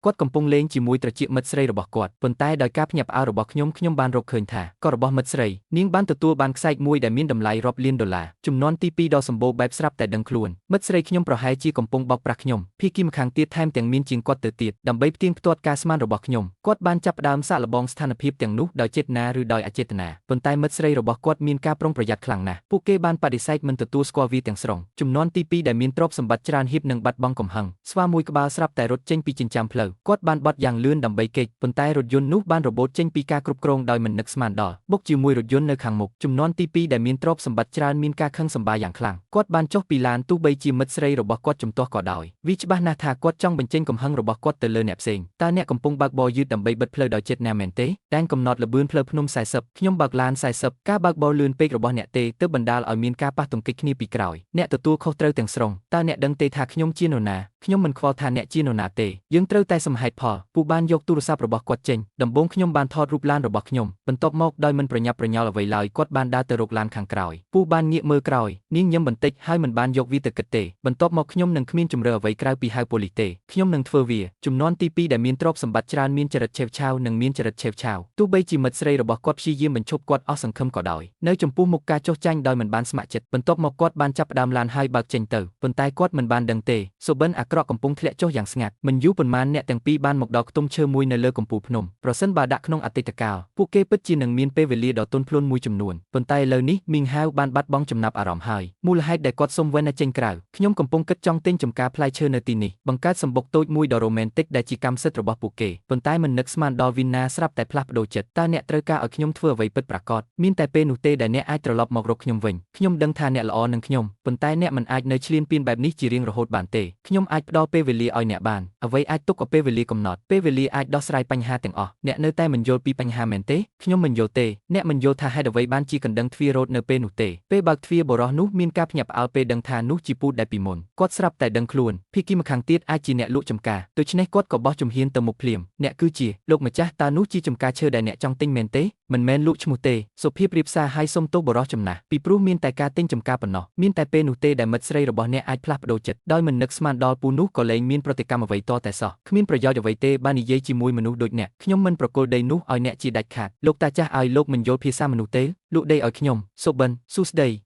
គាត់កំពុងលេងជាមួយត្រចៀកមិត្តស្រីរបស់គាត់ប៉ុន្តែដោយការភ្ញាក់ផ្អើលរបស់ខ្ញុំបានរកឃើញថាករបស់មិត្តស្រីនាងបានទទួលបានខ្សែកមួយដែលមានតម្លៃរាប់លានដុល្លារចំនួនទី2ដ៏សម្បូរបែបស្រាប់តែដឹងខ្លួនមិត្តស្រីខ្ញុំប្រហែលជាកំពុងបោកប្រាស់ខ្ញុំភាគីម្ខាងទៀតថែមទាំងមានជាងគាត់ទៅទៀតដើម្បីផ្ទៀងផ្ទាត់ការស្មានរបស់ខ្ញុំគាត់បានចាប់ផ្ដើមសាកល្បងស្ថានភាពទាំងនោះដោយចេតនាឬដោយអចេតនាប៉ុន្តែមិត្តស្រីរបស់គាត់មានការប្រុងប្រយ័ត្នខ្លាំងណាស់ពួកគេបានបដិសេធមិនទទួលស្គាល់វាទាំងស្រុងចំនួនទី2ដែលមានទ្រព្យសម្បត្តិច្រើនហៀបនិងបាត់បង់កំហឹងស្វាមួយក្បាលស្រាប់តែរត់ចេញពីចិញ្ចើមផ្លូវគាត់បានបត់យ៉ាងលឿនដើម្បីគេចប៉ុន្តែរថយន្តនោះបានរបូតចេញពីការគ្រប់គ្រងដោយមិននឹកស្មានដល់បុកជាមួយរថយន្តនៅខាងមុខចំនួនទី2ដែលមានទ្រព្យសម្បត្តិច្រើនមានការខឹងសម្បារយ៉ាងខ្លាំងគាត់បានចុះពីឡានទោះបីជាមិត្តស្រីរបស់គាត់ជំទាស់ក៏ដោយវាច្បាស់ណាស់ថាគាត់ចង់បញ្ចេញកំហឹងរបស់គាត់ទៅលើអ្នកផ្សេងតើអ្នកកំពុងបើកបរយឺតដើម្បីបិទផ្លូវដោយចិត្តណាមែនទេតែងកំណត់ល្បឿនផ្លូវភ្នំ40ខ្ញុំបើកឡាន40ការបើកបរលឿនពេករបស់អ្នកទេទើបបណ្ដាលឲ្យមានការប៉ះទង្គិចគ្នាពីក្រោយអ្នកទទួលខុសត្រូវទាំងស្រុងតើអ្នកដឹងទេថាខ្ញុំជានរណាខ្ញុំមិនខ្វល់ថាអ្នកជានរណាទេយើងត្រូវតែសមហេតុផលពូបានយកទូរស័ព្ទរបស់គាត់ចេញដំបូងខ្ញុំបានថតរូបឡានរបស់ខ្ញុំបន្ទាប់មកដោយមិនប្រញាប់ប្រញាល់អ្វីឡើយគាត់បានដើរទៅរកឡានខាងក្រោយពូបានងាកមើលក្រោយនាងញឹមបន្តិចហើយមិនបានយកវាទៅគិតទេបន្ទាប់មកខ្ញុំនឹងគ្មានជំរឿអ្វីក្រៅពីហៅប៉ូលីសទេខ្ញុំនឹងធ្វើវាចំនួនទី2ដែលមានទ្រព្យសម្បត្តិច្រើនមានចរិតឆេវឆាវនិងមានចរិតឆេវឆាវទោះបីជាមិត្តស្រីរបស់គាត់ព្យាយាមបញ្ឈប់គាត់អស់សង្ឃឹមក៏ដោយនៅចំពោះមុខការចុះចាញ់ដោយមិនបានស្ម័គ្រចិត្តបន្ទាប់មកគាត់បានចាប់ផ្ដើមឡានហើយបើកចេញទៅប៉ុន្តែគាត់មិនបានដឹងទេសុបិនអាក្រក់កំពុងធ្លាក់ចុះយ៉ាងស្ងាត់មិនយូរប៉ុន្មានអ្នកទាំងពីរបានមកដល់ខ្ទមឈើមួយនៅលើកំពូលភ្នំប្រសិនបើដាក់ក្នុងអតីតកាលពួកគេពិតជានឹងមានពេលវេលាដ៏ទន់ភ្លន់មួយចំនួនប៉ុន្តែឥឡូវនេះមីងហាវបានបាត់បង់ចំណាប់អារម្មណ៍ហើយមូលហេតុដែលគាត់សុំវេនចេញក្រៅខ្ញុំកំពុងគិតចង់ទិញចម្ការផ្លែឈើនៅទីនេះបង្កើតសម្បុកតូចមួយដ៏រ៉ូមែនទិកដែលជាកម្មសិទ្ធិរបស់ពួកគេប៉ុន្តែមិននឹកស្មានដល់វីណាស្រាប់តែផ្លាស់ប្ដូរចិត្តតើអ្នកត្រូវការឲ្យខ្ញុំធ្វើអ្វីពិតប្រាកដមានតែពេលនោះទេដែលអ្នកអាចត្រឡប់មករកខ្ញុំវិញខ្ញុំដឹងថាអ្នកល្អនឹងខ្ញុំប៉ុន្តែអ្នកមិនអាចនៅឈ្លានពានបែបនេះជារៀងរហូតបានទេខ្ញុំអាចផ្ដល់ពេលវេលាឲ្យអ្នកបានអ្វីអាចទុកឲ្យពេលវេលាកំណត់ពេលវេលាអាចដោះស្រាយបញ្ហាទាំងអស់អ្នកនៅតែមិនយល់ពីបញ្ហាមែនទេខ្ញុំមិនយល់ទេអ្នកមិនយល់ថាហេតុអ្វីបានជាកណ្ដឹងទ្វាររ៉ូតនៅពេលនោះទេពេលបើកទ្វារបរោះនោះមានការភ្ញាក់ផ្អើលពេលដឹងថានោះជាពូដែលពីមុនគាត់ស្រាប់តែដឹងខ្លួនភាគីម្ខាងទៀតអាចជាអ្នកលក់ចម្ការដូច្នេះគាត់ក៏បោះជំហានទៅមុខភ្លាមអ្នកគឺជាលោកម្ចាស់តើនោះជាចម្ការឈើដែលអ្នកចង់ទិញមែនទេមិនមែនលក់ឈ្មោះទេសុភាពរៀបសារឲ្យសុំទោសបរោះចំណាស់ពីព្រោះមានតែការទិញចម្ការប៉ុណ្ណោះមានតែពេលនោះទេដែលមិត្តស្រីរបស់អ្នកអាចផ្លាស់ប្ដូរចិត្តដោយមិននឹកស្មានដល់ពូនោះក៏លែងមានប្រតិកម្មអ្វីតតែសោះគ្មានប្រយោជន៍អ្វីទេបាននិយាយជាមួយមនុស្សដូចអ្នកខ្ញុំមិនប្រគល់ដីនោះឲ្យអ្នកជាដាច់ខាតលោកតាចាស់ឲ្យលោកមិនយល់ភាសាមនុស្សទេលក់ដីឲ្យខ្ញុំសុបិនស៊ូស្ដ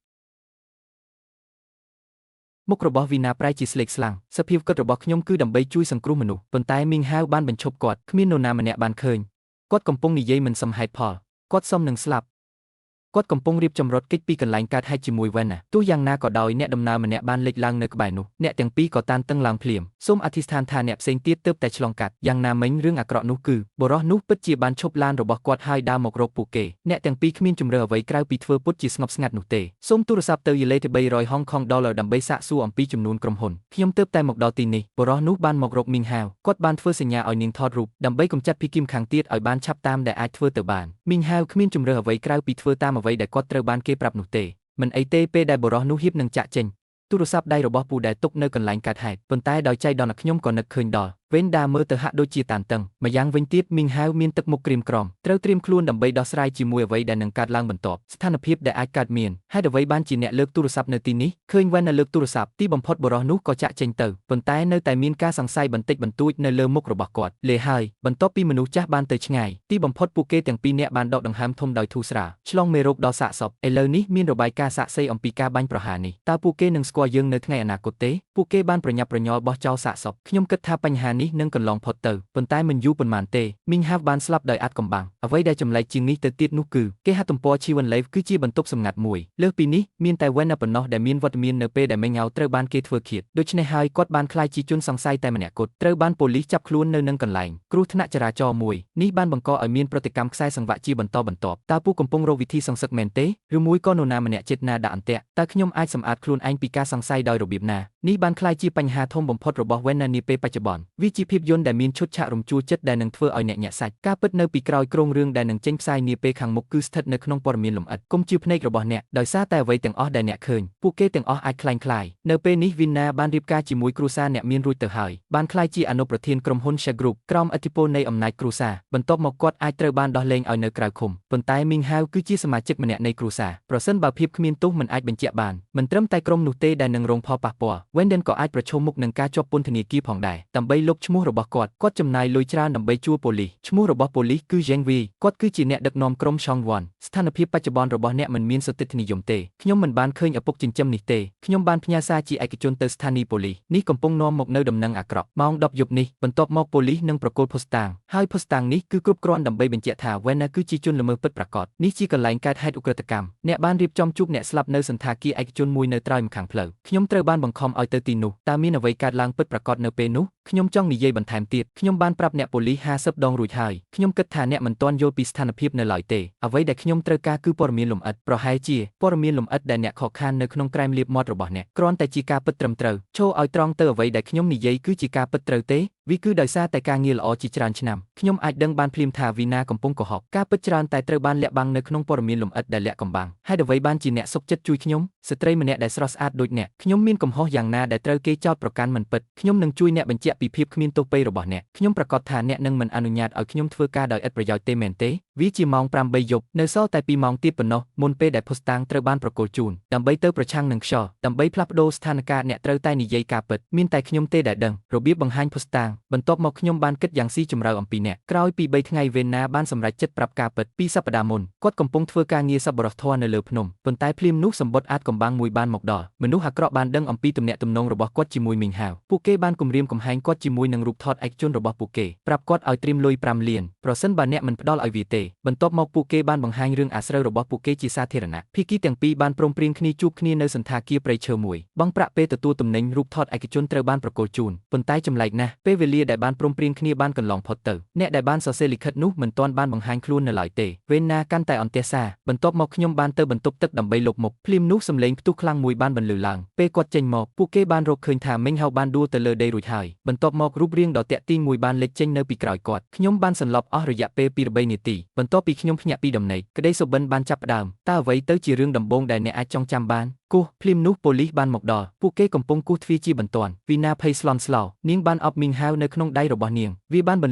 ីមុខរបស់វីណាប្រែជាស្លេកស្លាំងសភាពគិតរបស់ខ្ញុំគឺដើម្បីជួយសង្គ្រោះមនុស្សប៉ុន្តែមីងហាវបានបញ្ឈប់គាត់គ្មាននរណាម្នាក់បានឃើញគាត់កំពុងនិយាយមិនសមហេតុផលគាត់សមនឹងស្លាប់គាត់កំពុងរៀបចំរថគេចពីកន្លែងកើតហេតុជាមួយវ៉ែនណាទោះយ៉ាងណាក៏ដោយអ្នកដំណើរម្នាក់បានលេចឡើងនៅក្បែរនោះអ្នកទាំងពីរក៏តានតឹងឡើងភ្លាមសូមអធិស្ឋានថាអ្នកផ្សេងទៀតទើបតែឆ្លងកាត់យ៉ាងណាមិញរឿងអាក្រក់នោះគឺបរិះនោះពិតជាបានឈប់ឡានរបស់គាត់ហើយដើរមករកពួកគេអ្នកទាំងពីរគ្មានជំរឿអ្វីក្រៅពីធ្វើពុតជាស្ងប់ស្ងាត់នោះទេសូមទូរស័ព្ទទៅយេលេទៅ300ហុងខុងដុល្លារដើម្បីសាកសួរអំពីចំនួនក្រុមហ៊ុនខ្ញុំទើបតែមកដល់ទីនេះបរិះនោះបានមករកមីងហាវគាត់បានធ្វើសញ្ញាឲ្យនាងថតរូបដើម្បីកម្ចាត់ភាគីម្ខាងទៀតឲ្យបានឆាប់តាមដែលអាចធ្វើទៅបានមីងហាវគ្មានជំរឿអ្វីក្រៅពីធ្វើតាមអ្វីដែលគាត់ត្រូវបានគេប្រាប់នោះទេមិនអីទេពេលដែលបរិះនោះហៀបនឹងចាក់ចេញទូរស័ព្ទដៃរបស់ពូដែលទុកនៅកន្លែងកើតហេតុប៉ុន្តែដោយចៃដន្យខ្ញុំក៏នឹកឃើញដល់វេនដាមើលទៅហាក់ដូចជាតានតឹងម្យ៉ាងវិញទៀតមីងហាវមានទឹកមុខក្រៀមក្រំត្រូវត្រៀមខ្លួនដើម្បីដោះស្រាយជាមួយអ្វីដែលនឹងកើតឡើងបន្ទាប់ស្ថានភាពដែលអាចកើតមានហេតុអ្វីបានជាអ្នកលើកទូរស័ព្ទនៅទីនេះឃើញវ៉ែននៅលើកទូរស័ព្ទទីបំផុតបរិះនោះក៏ចាក់ចេញទៅប៉ុន្តែនៅតែមានការសង្ស័យបន្តិចបន្តួចនៅលើមុខរបស់គាត់លេហើយបន្ទាប់ពីមនុស្សចាស់បានទៅឆ្ងាយទីបំផុតពួកគេទាំងពីរនាក់បានដកដង្ហើមធំដោយធូរស្រាលឆ្លងមេរោគដល់សាកសពឥឡូវនេះមានរបាយការណ៍សាកសីអំពីការបាញ់ប្រហារនេះតើពួកគេនឹងស្គាល់យើងនៅថ្ងៃអនាគតទេពួកគេបានប្រញាប់ប្រញាល់បោះចោលសាកសពខ្ញុំគិតថាបញ្ហានេះនឹងកន្លងផុតទៅប៉ុន្តែមិនយូរប៉ុន្មានទេមីងហាវបានស្លាប់ដោយអាត់កំបាំងអ្វីដែលចម្លែកជាងនេះទៅទៀតនោះគឺគេហទំព័រ Chivanlev គឺជាបន្ទប់សម្ងាត់មួយលើសពីនេះមានតែវ៉ែនប៉ុណ្ណោះដែលមានវត្តមាននៅពេលដែលមេងៅត្រូវបានគេធ្វើឃាតដូច្នេះហើយគាត់បានក្លាយជាជនសង្ស័យតែម្នាក់គត់ត្រូវបានប៉ូលីសចាប់ខ្លួននៅនឹងកន្លែងគ្រោះថ្នាក់ចរាចរណ៍មួយនេះបានបង្កឲ្យមានប្រតិកម្មខ្សែសង្វាក់ជាបន្តបន្ទាប់តើពូកំពុងរកវិធីសងសឹកមែនទេឬមួយក៏នរណាម្នាក់ចិត្តណាដាក់អន្ទាក់តើខ្ញុំអាចសម្អាតខ្លួនឯងពីការសង្ស័យដោយរបៀបណានេះបានក្លាយជាបញ្ហាធំបំផុតរបស់វ៉ែននាពេលបច្ចុប្បន្នវាជាភាពយន្តដែលមានឈុតឆាករំជួលចិត្តដែលនឹងធ្វើឲ្យអ្នកញាក់សាច់ការពិតនៅពីក្រោយគ្រោងរឿងដែលនឹងចេញផ្សាយនាពេលខាងមុខគឺស្ថិតនៅក្នុងព័ត៌មានលម្អិតកុំជឿភ្នែករបស់អ្នកដោយសារតែអ្វីទាំងអស់ដែលអ្នកឃើញពួកគេទាំងអស់អាចคล้ายនៅពេលនេះវីណាបានរៀបការជាមួយគ្រួសារអ្នកមានរួចទៅហើយបានក្លាយជាអនុប្រធានក្រុមហ៊ុន Share Group ក្រោមឥទ្ធិពលនៃអំណាចគ្រួសារបន្ទាប់មកគាត់អាចត្រូវបានដោះលែងឲ្យនៅក្រៅឃុំប៉ុន្តែមីងហាវគឺជាសមាជិកម្នាក់នៃគ្រួសារប្រសិនបើភាពគ្មានទោសមិនអាចបញ្ជាក់បានមិនត្រឹមតែក្រុមនោះទេដែលនឹងរងផលប៉ះពាល់ Wenden ក៏អាចប្រឈមមុខនឹងការជាប់ពន្ធនាគារផងដែរដើម្បីលុបឈ្មោះរបស់គាត់ចំណាយលុយច្រើនដើម្បីជួលប៉ូលីសឈ្មោះរបស់ប៉ូលីសគឺ Zheng Wei គាត់គឺជាអ្នកដឹកនាំក្រុម Chongwon ស្ថានភាពបច្ចុប្បន្នរបស់អ្នកមិនមានសន្តិនិយមទេខ្ញុំមិនបានឃើញឪពុកចិញ្ចឹមនេះទេខ្ញុំបានផ្ញើសារជាឯកជនទៅស្ថានីយ៍ប៉ូលីសនេះកំពុងនាំមកនូវដំណឹងអាក្រក់ម៉ោង 10 យប់នេះបន្ទាប់មកប៉ូលីសនឹងប្រគល់ភស្តុតាងហើយភស្តុតាងនេះគឺគ្រប់គ្រាន់ដើម្បីបញ្ជាក់ថា Wenna គឺជាជនល្មើសពិតប្រាកដនេះជាកន្លែងកើតហេតុឧក្រិដ្ឋកម្មអ្នកបានរៀបចំជួបអ្នកស្លាប់នៅសន្តាគារឯកជនមួយនៅត្រើយម្ខាងផ្លូវខ្ញុំត្រូវបានបង្ខំឲ្យទៅទីនោះតើមានអ្វីកើតឡើងពិតប្រាកដនៅពេលនោះខ្ញុំចង់និយាយបន្ថែមទៀតខ្ញុំបានប្រាប់អ្នកប៉ូលីស50 ដងរួចហើយខ្ញុំគិតថាអ្នកមិនទាន់យល់ពីស្ថានភាពនៅឡើយទេអ្វីដែលខ្ញុំត្រូវការគឺព័ត៌មានលម្អិតប្រហែលជាព័ត៌មានលម្អិតដែលអ្នកខកខាននៅក្នុងក្រែមលាបមាត់របស់អ្នកគ្រាន់តែជាការពិតត្រឹមត្រូវចូលឲ្យត្រង់ទៅអ្វីដែលខ្ញុំនិយាយគឺជាការពិតត្រូវទេវាគឺដោយសារតែការងារល្អជាច្រើនឆ្នាំខ្ញុំអាចដឹងបានភ្លាមថាវីណាកំពុងកុហកការពិតច្រើនតែត្រូវបានលាក់បាំងនៅក្នុងព័ត៌មានលម្អិតដែលលាក់កំបាំងហើយអ្វីបានជាអ្នកសុខចិត្តជួយខ្ញុំស្ត្រីម្នាក់ដែលស្រស់ស្អាតដូចអ្នកខ្ញុំមានកំហុសយ៉ាងណាដែលត្រូវគេចោទប្រកាន់មិនពិតខ្ញុំនឹងជួយអ្នកបញ្ជាក់ពីភាពគ្មានទោសពៃរបស់អ្នកខ្ញុំប្រកាសថាអ្នកនឹងមិនអនុញ្ញាតឲ្យខ្ញុំធ្វើការដោយឥតប្រយោជន៍ទេមែនទេវាជាម៉ោង 8 យប់នៅសល់តែ 2 ម៉ោងទៀតប៉ុណ្ណោះមុនពេលដែលភស្តុតាងត្រូវបានប្រគល់ជូនដើម្បីទៅប្រឆាំងនឹងខ្យល់ដើម្បីផ្លាស់ប្ដូរស្ថានភាពអ្នកត្រូវតែនិយាយការពិតមានតែខ្ញុំទេដែលដឹងរបៀបបង្ហាញភស្តុតាងបន្ទាប់មកខ្ញុំបានគិតយ៉ាងស៊ីជម្រៅអំពីអ្នកក្រោយពី 3 ថ្ងៃវេនណាបានសម្រេចចិត្តប្រាប់ការពិត2សប្តាហ៍មុនគាត់កំពុងធ្វើការងារសប្បុរសធម៌នៅលើភ្នំប៉ុន្តែភ្លាមនោះសម្បត្តិអាចកំបាំងមួយបានមកដល់មនុស្សអាក្រក់បានដឹងអំពីទំនាក់ទំនងរបស់គាត់ជាមួយមីងហាវពួកគេបានគំរាមកំហែងគាត់ជាមួយនឹងរូបថតឯកជនរបស់ពួកគេប្រាប់គាត់ឲ្យត្រៀមលុយ 5 លានប្រសិនបើអ្នកមិនផ្ដល់ឲ្យវាទេបន្ទាប់មកពួកគេបានបង្ហាញរឿងអាស្រូវរបស់ពួកគេជាសាធារណៈភាគីទាំងពីរបានព្រមព្រៀងគ្នាជួបគ្នានៅសន្តាគារព្រៃឈើមួយបង់ប្រាក់ពេលទទួលទំនិញរូបថតឯកជនត្រូវបានប្រគល់ជូនប៉ុន្តែចម្លែកណាស់ពេលវេលាដែលបានព្រមព្រៀងគ្នាបានកន្លងផុតទៅអ្នកដែលបានសរសេរលិខិតនោះមិនទាន់បានបង្ហាញខ្លួននៅឡើយទេវេនណាកាន់តែអន្ទះសារបន្ទាប់មកខ្ញុំបានទៅបន្ទប់ទឹកដើម្បីលុបមុខភ្លាមនោះសំឡេងផ្ទុះខ្លាំងមួយបានបន្លឺឡើងពេលគាត់ចេញមកពួកគេបានរកឃើញថាមីងហៅបានដួលទៅលើដីរួចហើយបន្ទាប់មករូបរាងដ៏តាក់ទាញមួយបានលេចចេញនៅពីក្រោយគាត់ខ្ញុំបានសន្លប់អស់រយៈពេល 2-3 នាទីបន្ទាប់ពីខ្ញុំភ្ញាក់ពីដំណេកក្តីសុបិនបានចាប់ផ្ដើមតើអ្វីទៅជារឿងដំបូងដែលអ្នកអាចចងចាំបានគោះភ្លាមនោះប៉ូលីសបានមកដល់ពួកគេកំពុងគោះទ្វារជាបន្ទាន់វីណាភ័យស្លន់ស្លោនាងបានអប់មីងហាវនៅក្នុងដៃរបស់នាងវាបានបន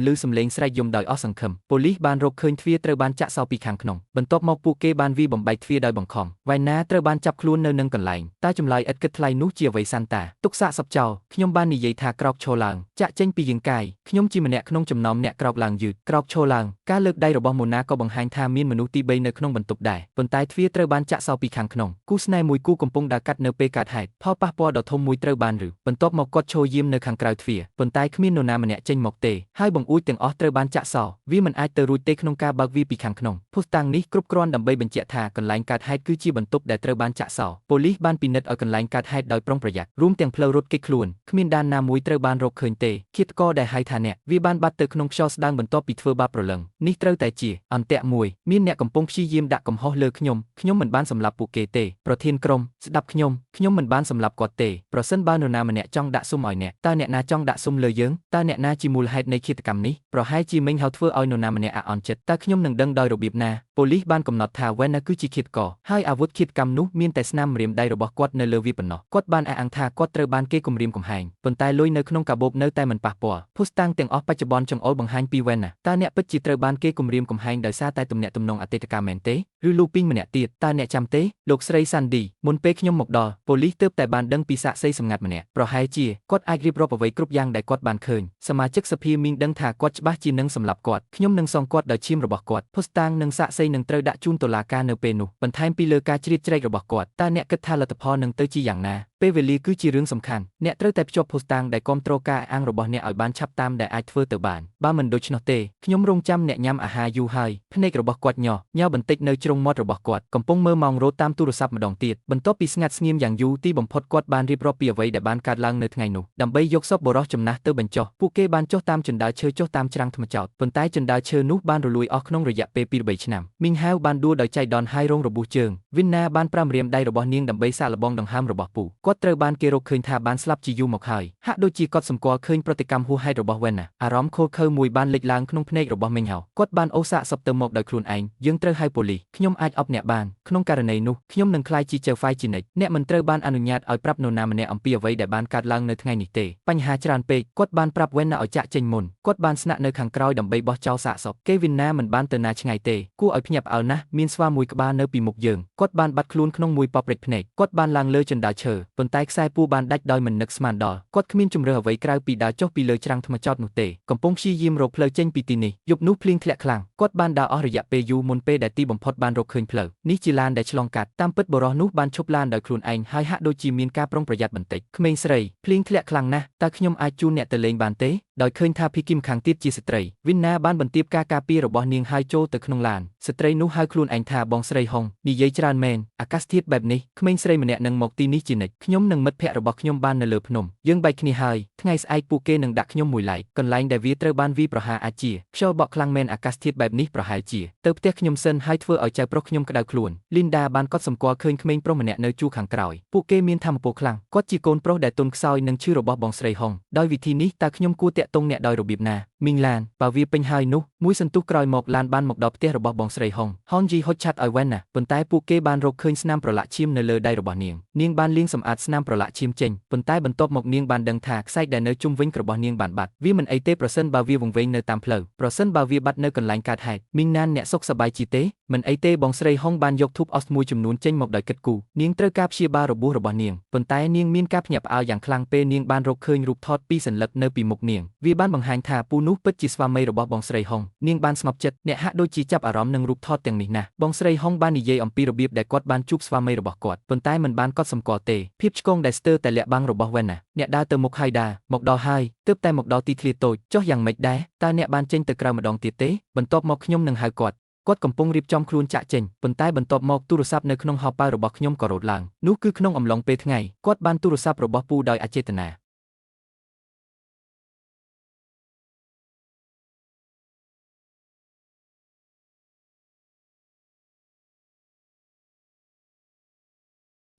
្លឺសំឡេងស្រែកយំដោយអស់សង្ឃឹមប៉ូលីសបានរកឃើញទ្វារត្រូវបានចាក់សោពីខាងក្នុងបន្ទាប់មកពួកគេបានវាយបំបែកទ្វារដោយបង្ខំវ៉ៃណាត្រូវបានចាប់ខ្លួននៅនឹងកន្លែងតែចម្លើយឥតគិតថ្លៃនោះជាអ្វីសាន់តាទុកសាកសពចោលខ្ញុំបាននិយាយថាក្រោកឈរឡើងចាក់ចេញពីរាងកាយខ្ញុំជាម្នាក់ក្នុងចំណោមអ្នកក្រោកឡើងយឺតក្រោកឈរឡើងការលើកដៃរបស់ម៉ូណាក៏បង្ហាញថាមានមនុស្សទី3នៅក្នុងបន្ទប់ដែរប៉ុន្តែទ្វារត្រូវបានចាក់សោពីខាងក្នុងគូស្នេហ៍មួយគូកំពុងដើរកាត់នៅពេលកើតហេតុផលប៉ះពាល់ដ៏ធំមួយត្រូវបានឬបន្ទាប់មកគាត់ឈរយាមនៅខាងក្រៅទ្វារប៉ុន្តែគ្មាននរណាម្នាក់ចេញមកទេហើយបង្អួចទាំងអស់ត្រូវបានចាក់សោវាមិនអាចទៅរួចទេក្នុងការបើកវាពីខាងក្នុងភស្តុតាងនេះគ្រប់គ្រាន់ដើម្បីបញ្ជាក់ថាកន្លែងកើតហេតុគឺជាបន្ទប់ដែលត្រូវបានចាក់សោប៉ូលីសបានពិនិត្យឲ្យកន្លែងកើតហេតុដោយប្រុងប្រយ័ត្នរួមទាំងផ្លូវរត់គេចខ្លួនគ្មានដានណាមួយត្រូវបានរកឃើញទេឃាតករដែលហៅថាអ្នកវាបានបាត់ទៅក្នុងខ្យល់ស្ដើងបន្ទាប់ពីធ្វើបាបប្រលឹងនេះត្រូវតែជាអន្ទាក់មួយមានអ្នកកំពុងព្យាយាមដាក់កំហុសលើខ្ញុំមិនបានសម្លាប់ពួកគេទេប្រធានក្រុមស្ដាប់ខ្ញុំមិនបានសម្លាប់គាត់ទេប្រសិនបើនរណាម្នាក់ចង់ដាក់ស៊ុំឲ្យអ្នកតើអ្នកណាចង់ដាក់ស៊ុំលើយើងតើអ្នកណាជាមូលហេតុនៃឃាតកម្មនេះប្រហែលជាមីងហៅធ្វើឲ្យនរណាម្នាក់អាក់អន់ចិត្តតើខ្ញុំនឹងដឹងដោយរបៀបណាប៉ូលីសបានកំណត់ថាវ៉ែនណាគឺជាឃាតករហើយអាវុធឃាតកម្មនោះមានតែស្នាមម្រាមដៃរបស់គាត់នៅលើវាប៉ុណ្ណោះគាត់បានអះអាងថាគាត់ត្រូវបានគេគំរាមកំហែងប៉ុន្តែលុយនៅក្នុងកាបូបនៅតែមិនប៉ះពាល់ភស្តុតាងទាំងអស់បច្ចុប្បន្នចង្អុលបង្ហាញពីវ៉ែនណាតើអ្នកពិតជាត្រូវបានគេគំរាមកំហែងដោយសារតែទំនាក់ទំនងអតីតកាលមែនទេឬលូពីងម្នាក់ទៀតតើអ្នកចាំទេលោកស្រីសាន់ឌីមុនពេលខ្ញុំមកដល់ប៉ូលីសទើបតែបានដឹងពីសាក្សីសម្ងាត់ម្នាក់ប្រហែលជាគាត់អាចរៀបរាប់អ្វីគ្រប់យ៉ាងដែលគាត់បានឃើញសមាជិកសភាមីងដឹងថាគាត់ច្បាស់ជានឹងសម្លាប់គាត់ខ្ញុំនឹងសងគាត់ដោយឈាមរបស់គាត់ភស្តុតាងនិងសាក្សីនឹងត្រូវដាក់ជូនតុលាការនៅពេលនោះបន្ថែមពីលើការជ្រៀតជ្រែករបស់គាត់តើអ្នកគិតថាលទ្ធផលនឹងទៅជាយ៉ាងណាពេលវេលាគឺជារឿងសំខាន់អ្នកត្រូវតែភ្ជាប់ភស្តុតាងដែលគ្រប់គ្រងការអាងរបស់អ្នកឲ្យបានឆាប់តាមដែលអាចធ្វើទៅបានបើមិនដូច្នោះទេខ្ញុំរងចាំអ្នកញ៉ាំអាហារយូរហើយភ្នែករបស់គាត់ញ៉បន្តិចនៅជ្រុងមាត់របស់គាត់កំពុងមើលម៉ោងរ៉ូតតាមទូរស័ព្ទម្ដងទៀតបន្ទាប់ពីស្ងាត់ស្ងៀមយ៉ាងយូរទីបំផុតគាត់បានរៀបរាប់ពីអ្វីដែលបានកើតឡើងនៅថ្ងៃនោះដើម្បីយកសពបុរសចំណាស់ទៅបញ្ចុះពួកគេបានចុះតាមជណ្ដើរឈើចុះតាមច្រាំងថ្មចោតប៉ុន្តែជណ្ដើរឈើនោះបានរលួយអស់ក្នុងរយៈពេល 2-3 ឆ្នាំមីងហាវបានដួលដោយចៃដន្យហើយរងរបួសជើងវីនណាបានប្រាំរៀមដៃរបស់នាងដើម្បីសាកល្បងដង្ហើមរបស់ពូគាត់ត្រូវបានគេរកឃើញថាបានស្លាប់ជាយូរមកហើយហាក់ដូចជាគាត់សម្គាល់ឃើញប្រតិកម្មហួសហេតុរបស់វ៉ែនណាអារម្មណ៍ខូខើមួយបានលេចឡើងក្នុងភ្នែករបស់មីងហាវគាត់បានអូសសាកសពទៅមកដោយខ្លួនឯងយើងត្រូវហៅប៉ូលីសខ្ញុំអាចអប់អ្នកបានក្នុងករណីនោះខ្ញុំនឹងក្លាយជាចៅហ្វាយជានិច្ចអ្នកមិនត្រូវបានអនុញ្ញាតឲ្យប្រាប់នរណាម្នាក់អំពីអ្វីដែលបានកើតឡើងនៅថ្ងៃនេះទេបញ្ហាច្រើនពេកគាត់បានប្រាប់វ៉ែនណាឲ្យចាក់ចេញមុនគាត់បានស្នាក់នៅខាងក្រោយដើម្បីបោះចោលសាកសពគេវីនណាមិនបានទៅណាឆ្ងាយទេគួរឲ្យភ្ញាក់ផ្អើលណាស់មានស្វាមួយក្បាលនៅពីមុខយើងគាត់បានបាត់ខ្លួនក្នុងមួយប៉ព្រិចភ្នែកគាត់បានឡើងលើជណ្ដើរឈើ ប៉ុន្តែខ្សែពួរបានដាច់ដោយមិននឹកស្មានដល់គាត់គ្មានជំរឿអ្វីក្រៅពីដើរចុះពីលើច្រាំងថ្មចោតនោះទេកំពុងព្យាយាមរកផ្លូវចេញពីទីនេះយប់នោះភ្លៀងធ្លាក់ខ្លាំងគាត់បានដើរអស់រយៈពេលយូរមុនពេលដែលទីបំផុតបានរកឃើញផ្លូវនេះជាឡានដែលឆ្លងកាត់តាមពិតបុរសនោះបានឈប់ឡានដោយខ្លួនឯងហើយហាក់ដូចជាមានការប្រុងប្រយ័ត្នបន្តិចក្មេងស្រីភ្លៀងធ្លាក់ខ្លាំងណាស់តើខ្ញុំអាចជូនអ្នកទៅលេងបានទេដោយឃើញថាភីគីមខាងទៀតជាស្ត្រីវិនណាបានបន្ទាបការការពាររបស់នាងហើយចូលទៅក្នុងឡានស្ត្រីនោះហៅខ្លួនឯងថាបងស្រីហុងនិយាយច្រើនមែនអាកាសធាតុបែបនេះក្មេងស្រីម្នាក់នឹងមកទីនេះជានិច្ចខ្ញុំនិងមិត្តភ័ក្តិរបស់ខ្ញុំបាននៅលើភ្នំយើងបែកគ្នាហើយថ្ងៃស្អែកពួកគេនឹងដាក់ខ្ញុំមួយឡែកកន្លែងដែលវាត្រូវបានវាយប្រហារអាចជាខ្យល់បក់ខ្លាំងមែនអាកាសធាតុបែបនេះប្រហែលជាទៅផ្ទះខ្ញុំសិនហើយធ្វើឲ្យចៅប្រុសខ្ញុំក្តៅខ្លួនលីនដាបានកត់សម្គាល់ឃើញក្មេងប្រុសម្នាក់នៅជួរខាងក្រោយពួកគេមានថាមពលខ្លាំងគាត់ជាកូនប្រុសដែលទន់ខ្សោយនឹងឈឺរបស់បងស្រីហុងដោយវិធីនេះតើខ្ញុំគួរតាក់ទងអ្នកដោយរបៀបណាមីងឡានបើវាពេញហើយនោះមួយសន្ទុះក្រោយមកឡានបានមកដល់ផ្ទះរបស់បងស្រីហុងហុងជីហុចឆាត់ឲ្យវ៉ែនណាប៉ុន្តែពួកគេបានរកឃើញស្នាមប្រឡាក់ឈាមនៅលើដៃរបស់នាងនាងបានលាងសម្អាតស្នាមប្រឡាក់ឈាមចេញប៉ុន្តែបន្ទាប់មកនាងបានដឹងថាខ្សែដែលនៅជុំវិញរបស់នាងបានបាត់វាមិនអីទេប្រសិនបើវាវង្វេងនៅតាមផ្លូវប្រសិនបើវាបាត់នៅកន្លែងកើតហេតុមីងណានអ្នកសុខសប្បាយជីទេមិនអីទេបងស្រីហុងបានយកធូបអុសមួយចំនួនចេញមកដោយគិតគូរនាងត្រូវការព្យាបាលរបួសរបស់នាងប៉ុន្តែនាងមានការភ្ញាក់ផ្អើលយ៉ាងខ្លាំងពេលនាងបានរកឃើញរូបថតពីរសន្លឹកនៅពីមុខនាងវាបានបង្ហាញថាពូនោះពិតជាស្វាមីរបស់បងស្រីហុងនាងបានស្ងប់ចិត្តអ្នកហាក់ដូចជាចាប់អារម្មណ៍នឹងរូបថតទាំងនេះណាស់បងស្រីហុងបាននិយាយអំពីរបៀបដែលគាត់បានជួបស្វាមីរបស់គាត់ប៉ុន្តែមិនបានកត់សម្គាល់ទេភាពឆ្កងដែលស្ទើរតែលាក់បាំងរបស់វ៉ែនណាអ្នកដើរទៅមុខហើយដើរមកដល់ហើយទើបតែមកដល់ទីធ្លាតូចចុះយ៉ាងម៉េចដែរតើអ្នកបានចេញទៅក្រៅម្ដងទៀតទេបន្ទាប់មកខ្ញុំនឹងហៅគាត់កំពុងរៀបចំខ្លួនចាក់ចេញប៉ុន្តែបន្ទាប់មកទូរស័ព្ទនៅក្នុងហោប៉ៅរបស់ខ្ញុំក៏រោទឡើងនោះគឺក្នុងអំឡុងពេលថ្ងៃគាត់បានទូរស័ព្ទរបស់ពូដោយអចេតនា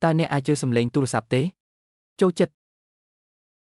តើអ្នកអាចជឿសំឡេងទូរស័ព្ទទេចូលចិត្ត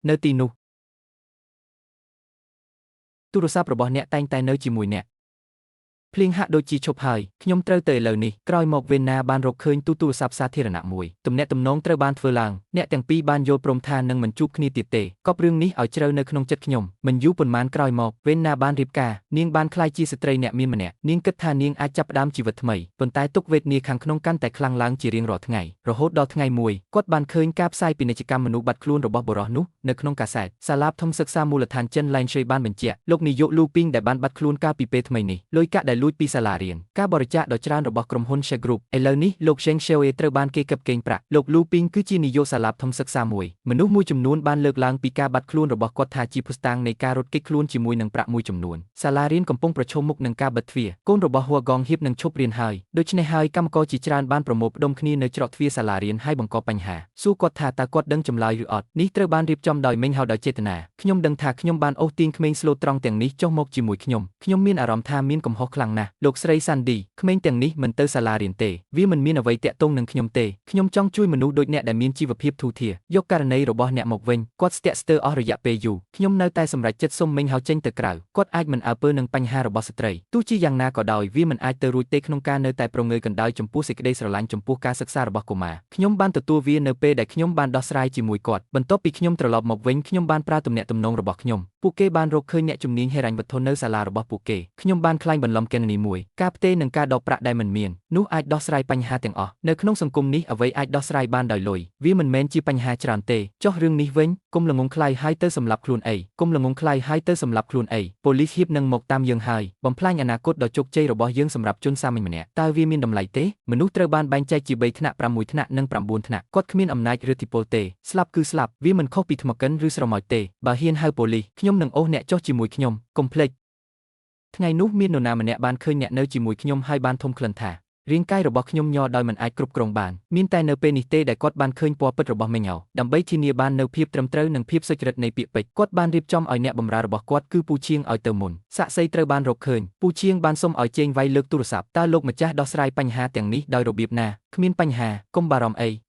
នៅទីនោះទូរស័ព្ទរបស់អ្នកតែងតែនៅជាមួយអ្នកភ្លៀងហាក់ដូចជាឈប់ហើយខ្ញុំត្រូវទៅឥឡូវនេះក្រោយមកវេនណាបានរកឃើញទូរស័ព្ទសាធារណៈមួយទំនាក់ទំនងត្រូវបានធ្វើឡើងអ្នកទាំងពីរបានយល់ព្រមថានឹងមិនជួបគ្នាទៀតទេកប់រឿងនេះឲ្យជ្រៅនៅក្នុងចិត្តខ្ញុំមិនយូរប៉ុន្មានក្រោយមកវេនណាបានរៀបការនាងបានក្លាយជាស្ត្រីអ្នកមានម្នាក់នាងគិតថានាងអាចចាប់ផ្ដើមជីវិតថ្មីប៉ុន្តែទុក្ខវេទនាខាងក្នុងកាន់តែខ្លាំងឡើងជារៀងរាល់ថ្ងៃរហូតដល់ថ្ងៃមួយគាត់បានឃើញការផ្សាយពាណិជ្ជកម្មមនុស្សបាត់ខ្លួនរបស់បុរសនោះនៅក្នុងកាសែតសាលាធំសិក្សាមូលដ្ឋានចិនឡែងឈុយបានបញ្ជាក់លោកនាយកលូពីងដែលបានបាត់ខ្លួនកាលពីពេលថ្មីនេះលុយកាក់ដែលលួចពីសាលារៀនការបរិច្ចាគដ៏ច្រើនរបស់ក្រុមហ៊ុន Share Group ឥឡូវនេះលោក Zheng Xiaoe ត្រូវបានគេកឹបកេងប្រាក់លោក Lu Ping គឺជានាយកសាលាធំសិក្សាមួយមនុស្សមួយចំនួនបានលើកឡើងពីការបាត់ខ្លួនរបស់គាត់ថាជាភស្តុតាងនៃការរត់គេចខ្លួនជាមួយនឹងប្រាក់មួយចំនួនសាលារៀនកំពុងប្រឈមមុខនឹងការបិទទ្វារកូនរបស់ Hua Gong Hiep នឹងឈប់រៀនហើយដូច្នេះហើយកម្មករជាច្រើនបានប្រមូលផ្ដុំគ្នានៅច្រកទ្វារសាលារៀនហើយបង្កបញ្ហាសួរគាត់ថាតើគាត់ដឹងចម្លើយឬអត់នេះត្រូវបានរៀបចំដោយមេញហៅដោយចេតនាខ្ញុំដឹងថាខ្ញុំបានអូសទាញក្មេងស្លូតត្រង់ទាំងនេះចុះមកជាមួយខ្ញុំមានអារម្មណ៍ថាមានកំហុសខ្លាំងណាស់លោកស្រី Sandy ក្មេងទាំងនេះមិនទៅសាលារៀនទេវាមិនមានអ្វីតាក់ទងនឹងខ្ញុំទេខ្ញុំចង់ជួយមនុស្សដូចអ្នកដែលមានជីវភាពធូរធារយកករណីរបស់អ្នកមកវិញគាត់ស្ទាក់ស្ទើរអស់រយៈពេលយូរខ្ញុំនៅតែសម្រេចចិត្តសុំមិញហៅចេញទៅក្រៅគាត់អាចមិនអើពើនឹងបញ្ហារបស់ស្ត្រីទោះជាយ៉ាងណាក៏ដោយវាមិនអាចទៅរួចទេក្នុងការនៅតែប្រងើយកណ្ដាលចំពោះសេចក្តីស្រឡាញ់ចំពោះការសិក្សារបស់កុមារខ្ញុំបានទទួលវានៅពេលដែលខ្ញុំបានដោះស្រាយជាមួយគាត់បន្ទាប់ពីខ្ញុំត្រឡប់មកវិញខ្ញុំបានប្រើទំនាក់ទំនងរបស់ខ្ញុំពួកគេបានរកឃើញអ្នកជំនាញហិរញ្ញវត្ថុនៅសាលារបស់ពួកគេខ្ញុំបានក្លែងបន្លំគណនីមួយការផ្ទេរនិងការដកប្រាក់ដែលមិនមាននោះអាចដោះស្រាយបញ្ហាទាំងអស់នៅក្នុងសង្គមនេះអ្វីអាចដោះស្រាយបានដោយលុយវាមិនមែនជាបញ្ហាច្រើនទេចុះរឿងនេះវិញគុំល្ងងខ្លាយហើយទៅសម្លាប់ខ្លួនអីគុំល្ងងខ្លាយហើយទៅសម្លាប់ខ្លួនអីប៉ូលីសហ៊ីបនឹងមកតាមយើងហើយបំផ្លាញអនាគតដ៏ជោគជ័យរបស់យើងសម្រាប់ជនសាមញ្ញម្នាក់តើវាមានតម្លៃទេមនុស្សត្រូវបានបែងចែកជា3ថ្នាក់6ថ្នាក់និង9ថ្នាក់គាត់គ្មានអំណាចឬឥទ្ធិពលទេស្លាប់គឺស្លាប់វាមិនខុសពីថ្មកិនឬស្រមោចទេបើហ៊ានហៅប៉ូលីសខ្ញុំនឹងអូសអ្នកចុះជាមួយខ្ញុំកុំភ្លេចថ្ងៃនោះមាននរណាម្នាក់បានឃើញអ្នកនៅជាមួយខ្ញុំហើយបានធំក្លិនថារាងកាយរបស់ខ្ញុំញ័រដោយមិនអាចគ្រប់គ្រងបានមានតែនៅពេលនេះទេដែលគាត់បានឃើញពណ៌ពិតរបស់មេញ៉ៅដើម្បីធានាបាននូវភាពត្រឹមត្រូវនិងភាពសុចរិតនៃពាក្យពេចន៍គាត់បានរៀបចំឲ្យអ្នកបម្រើរបស់គាត់គឺពូឈៀងឲ្យទៅមុនសាក់សីត្រូវបានរកឃើញពូឈៀងបានសុំឲ្យជេងវៃលើកទូរស័ព្ទតើលោកម្ចាស់ដោះស្រាយបញ្ហាទាំងនេះដោយរបៀបណាគ្មានបញ្ហាកុំបារម្ភអី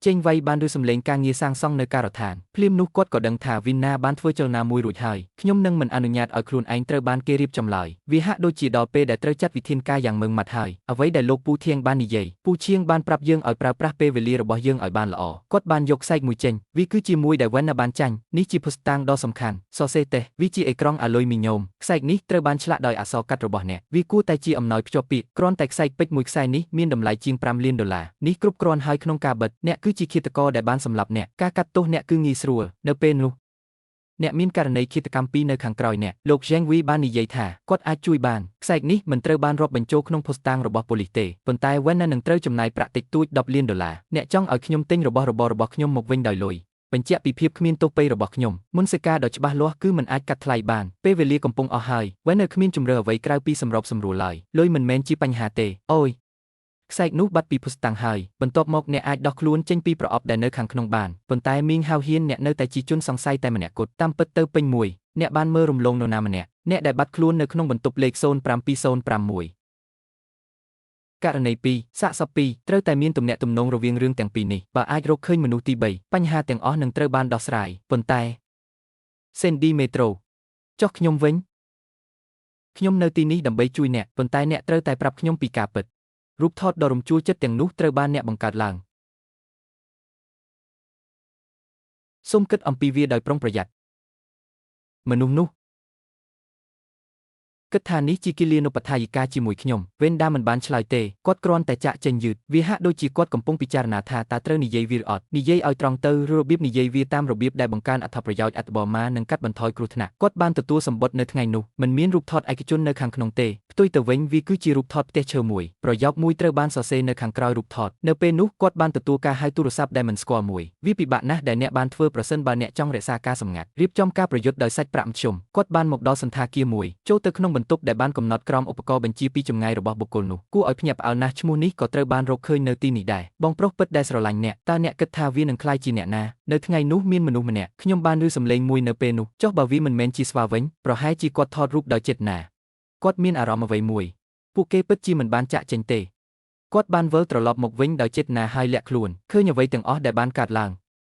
ចេញវៃបានឬសម្លេងការងារសាងសង់នៅការដ្ឋានភ្លាមនោះគាត់ក៏ដឹងថាវីណាបានធ្វើចលនាមួយរួចហើយខ្ញុំនឹងមិនអនុញ្ញាតឲ្យខ្លួនឯងត្រូវបានគេរៀបចំឡើយវាហាក់ដូចជាដល់ពេលដែលត្រូវចាត់វិធានការយ៉ាងម៉ឺងម៉ាត់ហើយអ្វីដែលលោកពូធៀងបាននិយាយពូឈៀងបានប្រាប់យើងឲ្យប្រើប្រាស់ពេលវេលារបស់យើងឲ្យបានល្អគាត់បានយកខ្សែកមួយចេញវាគឺជាមួយដែលវ៉ាន់ណាបានចាញ់នេះជាភស្តុតាងដ៏សំខាន់សរសេរទេវាជាអេក្រង់អាលុយមីញ៉ូមខ្សែកនេះត្រូវបានឆ្លាក់ដោយអក្សរកាត់របស់អ្នកវាគួរតែជាអំណោយភ្ជាប់ពាក្យគ្រាន់តែខ្សែកពេជ្រមួយខ្សែនេះមានតម្លៃជាង5 លានដុល្លារនេះគ្រប់គ្រាន់ហើយក្នុងការបិទអ្នកគឺ គឺជាឃាតករដែលបានសម្លាប់អ្នកការកាត់ទោសអ្នកគឺងាយស្រួលនៅពេលនោះអ្នកមានករណីឃាតកម្មពីរនៅខាងក្រោយអ្នកលោក Zheng Wei បាននិយាយថាគាត់អាចជួយបានខ្សែនេះមិនត្រូវបានរាប់បញ្ចូលក្នុងភស្តុតាងរបស់ប៉ូលីសទេប៉ុន្តែ Wen នឹងត្រូវចំណាយប្រាក់តិចតួច$10 លានអ្នកចង់ឲ្យខ្ញុំទិញរបស់របររបស់ខ្ញុំមកវិញដោយលុយបញ្ជាក់ពីភាពគ្មានទោសពៃរបស់ខ្ញុំមុនសេចក្ដីដ៏ច្បាស់លាស់គឺមិនអាចកាត់ថ្លៃបានពេលវេលាកំពុងអស់ហើយ Wen នៅគ្មានជំរឿអ្វីក្រៅពីសម្របសម្រួលឡើយលុយមិនមែនជាបញ្ហាទេអូយខ្សែនោះបាត់ពីភស្តុតាងហើយបន្ទាប់មកអ្នកអាចដោះខ្លួនចេញពីប្រអប់ដែលនៅខាងក្នុងបានប៉ុន្តែមីងហៅហ៊ានអ្នកនៅតែជាជនសង្ស័យតែម្នាក់គត់តាមពិតទៅពេញមួយអ្នកបានមើលរំលងនរណាម្នាក់អ្នកដែលបាត់ខ្លួននៅក្នុងបន្ទប់លេខ05205ករណី2សាកសព2ត្រូវតែមានទំនាក់ទំនងរវាងរឿងទាំងពីរនេះបើអាចរកឃើញមនុស្សទី3បញ្ហាទាំងអស់នឹងត្រូវបានដោះស្រាយប៉ុន្តែ Sandy Metro ចុះខ្ញុំវិញខ្ញុំនៅទីនេះដើម្បីជួយអ្នកប៉ុន្តែអ្នកត្រូវតែប្រាប់ខ្ញុំពីការពិតរូបថតដ៏រំជួលចិត្តទាំងនោះត្រូវបានអ្នកបង្កើតឡើងសូមគិតអំពីវាដោយប្រុងប្រយ័ត្នមនុស្សនោះគិតថានេះជាគិលានុបដ្ឋាយិកាជាមួយខ្ញុំវេនដាមិនបានឆ្លើយទេគាត់គ្រាន់តែចាក់ចេញយឺតវាហាក់ដូចជាគាត់កំពុងពិចារណាថាតើត្រូវនិយាយវាឬអត់និយាយឲ្យត្រង់ទៅរបៀបនិយាយវាតាមរបៀបដែលបង្កើនអត្ថប្រយោជន៍អត្ថបរមានិងកាត់បន្ថយគ្រោះថ្នាក់គាត់បានទទួលសម្បត្តិនៅថ្ងៃនោះមិនមានរូបថតឯកជននៅខាងក្នុងទេផ្ទុយទៅវិញវាគឺជារូបថតផ្ទះឈើមួយប្រយោគមួយត្រូវបានសរសេរនៅខាងក្រោយរូបថតនៅពេលនោះគាត់បានទទួលការហៅទូរស័ព្ទដែលមិនស្គាល់មួយវាពិបាកណាស់ដែលអ្នកបានធ្វើប្រសិនបើអ្នកចង់រក្សាការសម្ងាត់រៀបចំការប្រយុទ្ធដោយសាច់ប្រាក់មធ្យមគាត់បានមកដល់សន្តាគារមួយចូលទៅក្នុងបន្ទប់ដែលបានកំណត់ក្រោមឧបករណ៍បញ្ជាពីចម្ងាយរបស់បុគ្គលនោះគួរឲ្យភ្ញាក់ផ្អើលណាស់ឈ្មោះនេះក៏ត្រូវបានរកឃើញនៅទីនេះដែរបងប្រុសពិតដែលស្រឡាញ់អ្នកតើអ្នកគិតថាវានឹងក្លាយជាអ្នកណានៅថ្ងៃនោះមានមនុស្សម្នាក់ខ្ញុំបានឮសំឡេងមួយនៅពេលនោះចុះបើវាមិនមែនជាស្វាវិញប្រហែលជាគាត់ថតរូបដោយចេតនាគាត់មានអារម្មណ៍អ្វីមួយពួកគេពិតជាមិនបានចាក់ចេញទេគាត់បានវិលត្រឡប់មកវិញដោយចេតនាហើយលាក់ខ្លួនឃើញអ្វីទាំងអស់ដែលបានកើតឡើង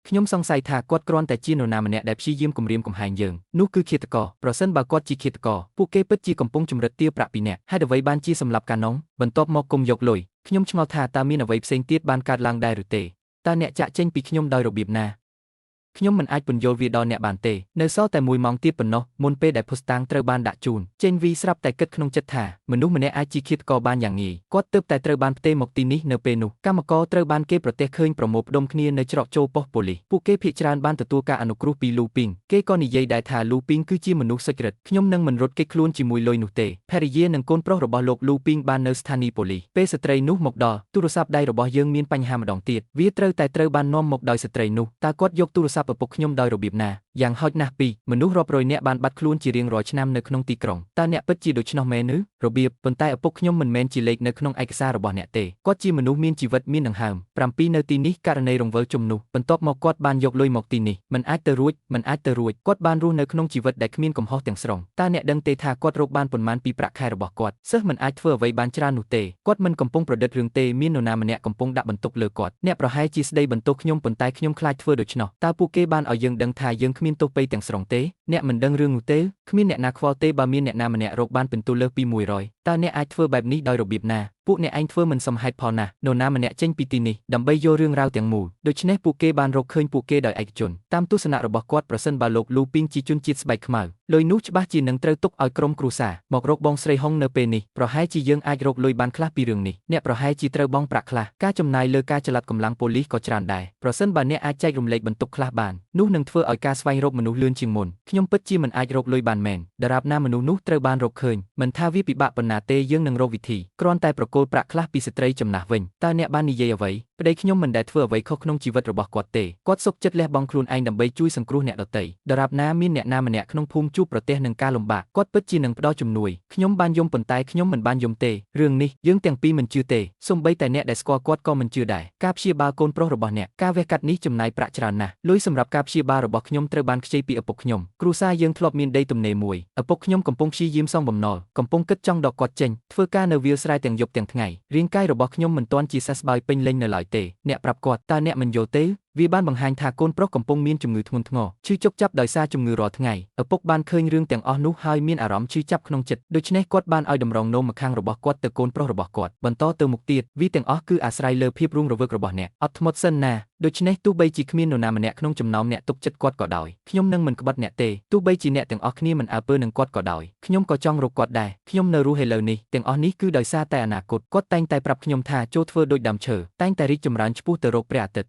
ខ្ញុំសង្ស័យថាគាត់គ្រាន់តែជានរណាម្នាក់ដែលព្យាយាមគំរាមកំហែងយើងនោះគឺឃាតករប្រសិនបើគាត់ជាឃាតករពួកគេពិតជាកំពុងជំរិតទារប្រាក់ពីអ្នកហេតុអ្វីបានជាសម្លាប់កាណុងបន្ទាប់មកគុំយកលុយខ្ញុំឆ្ងល់ថាតើមានអ្វីផ្សេងទៀតបានកើតឡើងដែរឬទេតើអ្នកចាក់ចេញពីខ្ញុំដោយរបៀបណាខ្ញុំមិនអាចពន្យល់វាដល់អ្នកបានទេនៅសល់តែ1ម៉ោងទៀតប៉ុណ្ណោះមុនពេលដែលភស្តុតាងត្រូវបានដាក់ជូនចេញវីស្រាប់តែគិតក្នុងចិត្តថាមនុស្សម្នាក់អាចជាឃាតករបានយ៉ាងងាយគាត់ទើបតែត្រូវបានផ្ទេរមកទីនេះនៅពេលនោះកម្មករត្រូវបានគេប្រទះឃើញប្រមូលផ្ដុំគ្នានៅច្រកចូលប៉ុស្តិ៍ប៉ូលីសពួកគេភាគច្រើនបានទទួលការអនុគ្រោះពីលូពីងគេក៏និយាយដែរថាលូពីងគឺជាមនុស្សសុចរិតខ្ញុំនឹងមិនរត់គេចខ្លួនជាមួយលុយនោះទេភរិយានិងកូនប្រុសរបស់លោកលូពីងបាននៅស្ថានីយ៍ប៉ូលីសពេលស្ត្រីនោះមកដល់ទូរស័ព្ទដៃរបស់យើងមានបញ្ហាម្ដងទៀតវាត្រូវបាននាំមកដោយស្ត្រីនោះតើគាត់យកទូរស័ព្ទឪពុកខ្ញុំដោយរបៀបណាយ៉ាងហោចណាស់ពីមនុស្សរាប់រយនាក់បានបាត់ខ្លួនជារៀងរាល់ឆ្នាំនៅក្នុងទីក្រុងតើអ្នកពិតជាដូច្នោះមែនឬរបៀបប៉ុន្តែឪពុកខ្ញុំមិនមែនជាលេខនៅក្នុងឯកសាររបស់អ្នកទេគាត់ជាមនុស្សមានជីវិតមានដង្ហើម7នៅទីនេះករណីរង្វិលជំនួសបន្ទាប់មកគាត់បានយកលុយមកទីនេះមិនអាចទៅរួចគាត់បានរស់នៅក្នុងជីវិតដែលគ្មានកំហុសទាំងស្រុងតើអ្នកដឹងទេថាគាត់រកបានប៉ុន្មានពីប្រាក់ខែរបស់គាត់សិស្សមិនអាចធ្វើអ្វីបានច្រើននោះទេគាត់មិនកំពុងប្រឌិតរឿងទេមាននរណាម្នាក់កំពុងដាក់បន្ទុកលើគាត់អ្នកប្រហែលជាស្ដីបន្ទោសខ្ញុំប៉ុន្តែខ្ញុំខ្លាចធ្វើដូច្នោះតើពួកគេបានឲ្យយើងដឹងថាយើងគ្មានទោសពៃទាំងស្រុងទេអ្នកមិនដឹងរឿងនោះទេគ្មានអ្នកណាខ្វល់ទេបើមានអ្នកណាម្នាក់រកបានពិន្ទុលើសពី100តើអ្នកអាចធ្វើបែបនេះដោយរបៀបណាពួកអ្នកឯងធ្វើមិនសមហេតុផលណាស់នរណាម្នាក់ចេញពីទីនេះដើម្បីយករឿងរ៉ាវទាំងមូលដូច្នេះពួកគេបានរកឃើញពួកគេដោយឯកជនតាមទស្សនៈរបស់គាត់ប្រសិនបើលោកលូពីងជាជនជាតិស្បែកខ្មៅលុយនោះច្បាស់ជានឹងត្រូវទុកឲ្យក្រុមគ្រួសារមករកបងស្រីហុងនៅពេលនេះប្រហែលជាយើងអាចរកលុយបានខ្លះពីរឿងនេះអ្នកប្រហែលជាត្រូវបង់ប្រាក់ខ្លះការចំណាយលើការចល័តកម្លាំងប៉ូលីសក៏ច្រើនដែរប្រសិនបើអ្នកអាចចែករំលែកបន្ទុកខ្លះបាននោះនឹងធ្វើឲ្យការស្វែងរកមនុស្សលឿនជាងមុនខ្ញុំពិតជាមិនអាចរកលុយបានមែនដរាបណាមនុស្សនោះត្រូវបានរកឃើញមិនថាវាពិបាកប៉ុណ្ណាទេយើងនឹងរកវិធីគ្រាន់តែប្រគល់ប្រាក់ខ្លះពីស្ត្រីចំណាស់វិញតើអ្នកបាននិយាយអ្វីប្តីខ្ញុំមិនដែលធ្វើអ្វីខុសក្នុងជីវិតរបស់គាត់ទេគាត់សុខចិត្តលះបង់ខ្លួនឯងដើម្បីជួយសង្គ្រោះអ្នកដទៃដរាបណាមានអ្នកណាម្នាក់ក្នុងភូមិជួបប្រទះនឹងការលំបាកគាត់ពិតជានឹងផ្ដល់ជំនួយខ្ញុំបានយំប៉ុន្តែខ្ញុំមិនបានយំទេរឿងនេះយើងទាំងពីរមិនជឿទេសូម្បីតែអ្នកដែលស្គាល់គាត់ក៏មិនជឿដែរការព្យាបាលកូនប្រុសរបស់អ្នកការវះកាត់នេះចំណាយប្រាក់ច្រើនណាស់លុយសម្រាប់ការព្យាបាលរបស់ខ្ញុំត្រូវបានខ្ចីពីឪពុកខ្ញុំគ្រួសារយើងធ្លាប់មានដីទំនេរមួយឪពុកខ្ញុំកំពុងព្យាយាមសងបំណុលកំពុងគិតចង់ដកគាត់ចេញធ្វើការនៅវាលស្រែទាំងយប់ទាំងថ្ងៃរាងកាយរបស់ខ្ញុំមិនទាន់ជាសះស្បើយពេញលេញនៅឡើយទេអ្នកប្រាប់គាត់តើអ្នកមិនយល់ទេវាបានបង្ហាញថាកូនប្រុសកំពុងមានជំងឺធ្ងន់ធ្ងរឈឺចុកចាប់ដោយសារជំងឺរាល់ថ្ងៃឪពុកបានឃើញរឿងទាំងអស់នោះហើយមានអារម្មណ៍ឈឺចាប់ក្នុងចិត្តដូច្នេះគាត់បានឲ្យតម្រង់នោមម្ខាងរបស់គាត់ទៅកូនប្រុសរបស់គាត់បន្តទៅមុខទៀតវាទាំងអស់គឺអាស្រ័យលើភាពរស់រវើករបស់អ្នកអត់ធ្មត់សិនណាដូច្នេះទោះបីជាគ្មាននរណាម្នាក់ក្នុងចំណោមអ្នកទុកចិត្តគាត់ក៏ដោយខ្ញុំនឹងមិនក្បត់អ្នកទេទោះបីជាអ្នកទាំងអស់គ្នាមិនអើពើនឹងគាត់ក៏ដោយខ្ញុំក៏ចង់រកគាត់ដែរខ្ញុំនៅរស់ឥឡូវនេះទាំងអស់នេះគឺដោយសារតែអនាគតគាត់តែងតែប្រាប់ខ្ញុំថាចូលធ្វើដូចដើមឈើតែងតែរីកចម្រើនឆ្ពោះទៅរកព្រះអាទិត្យ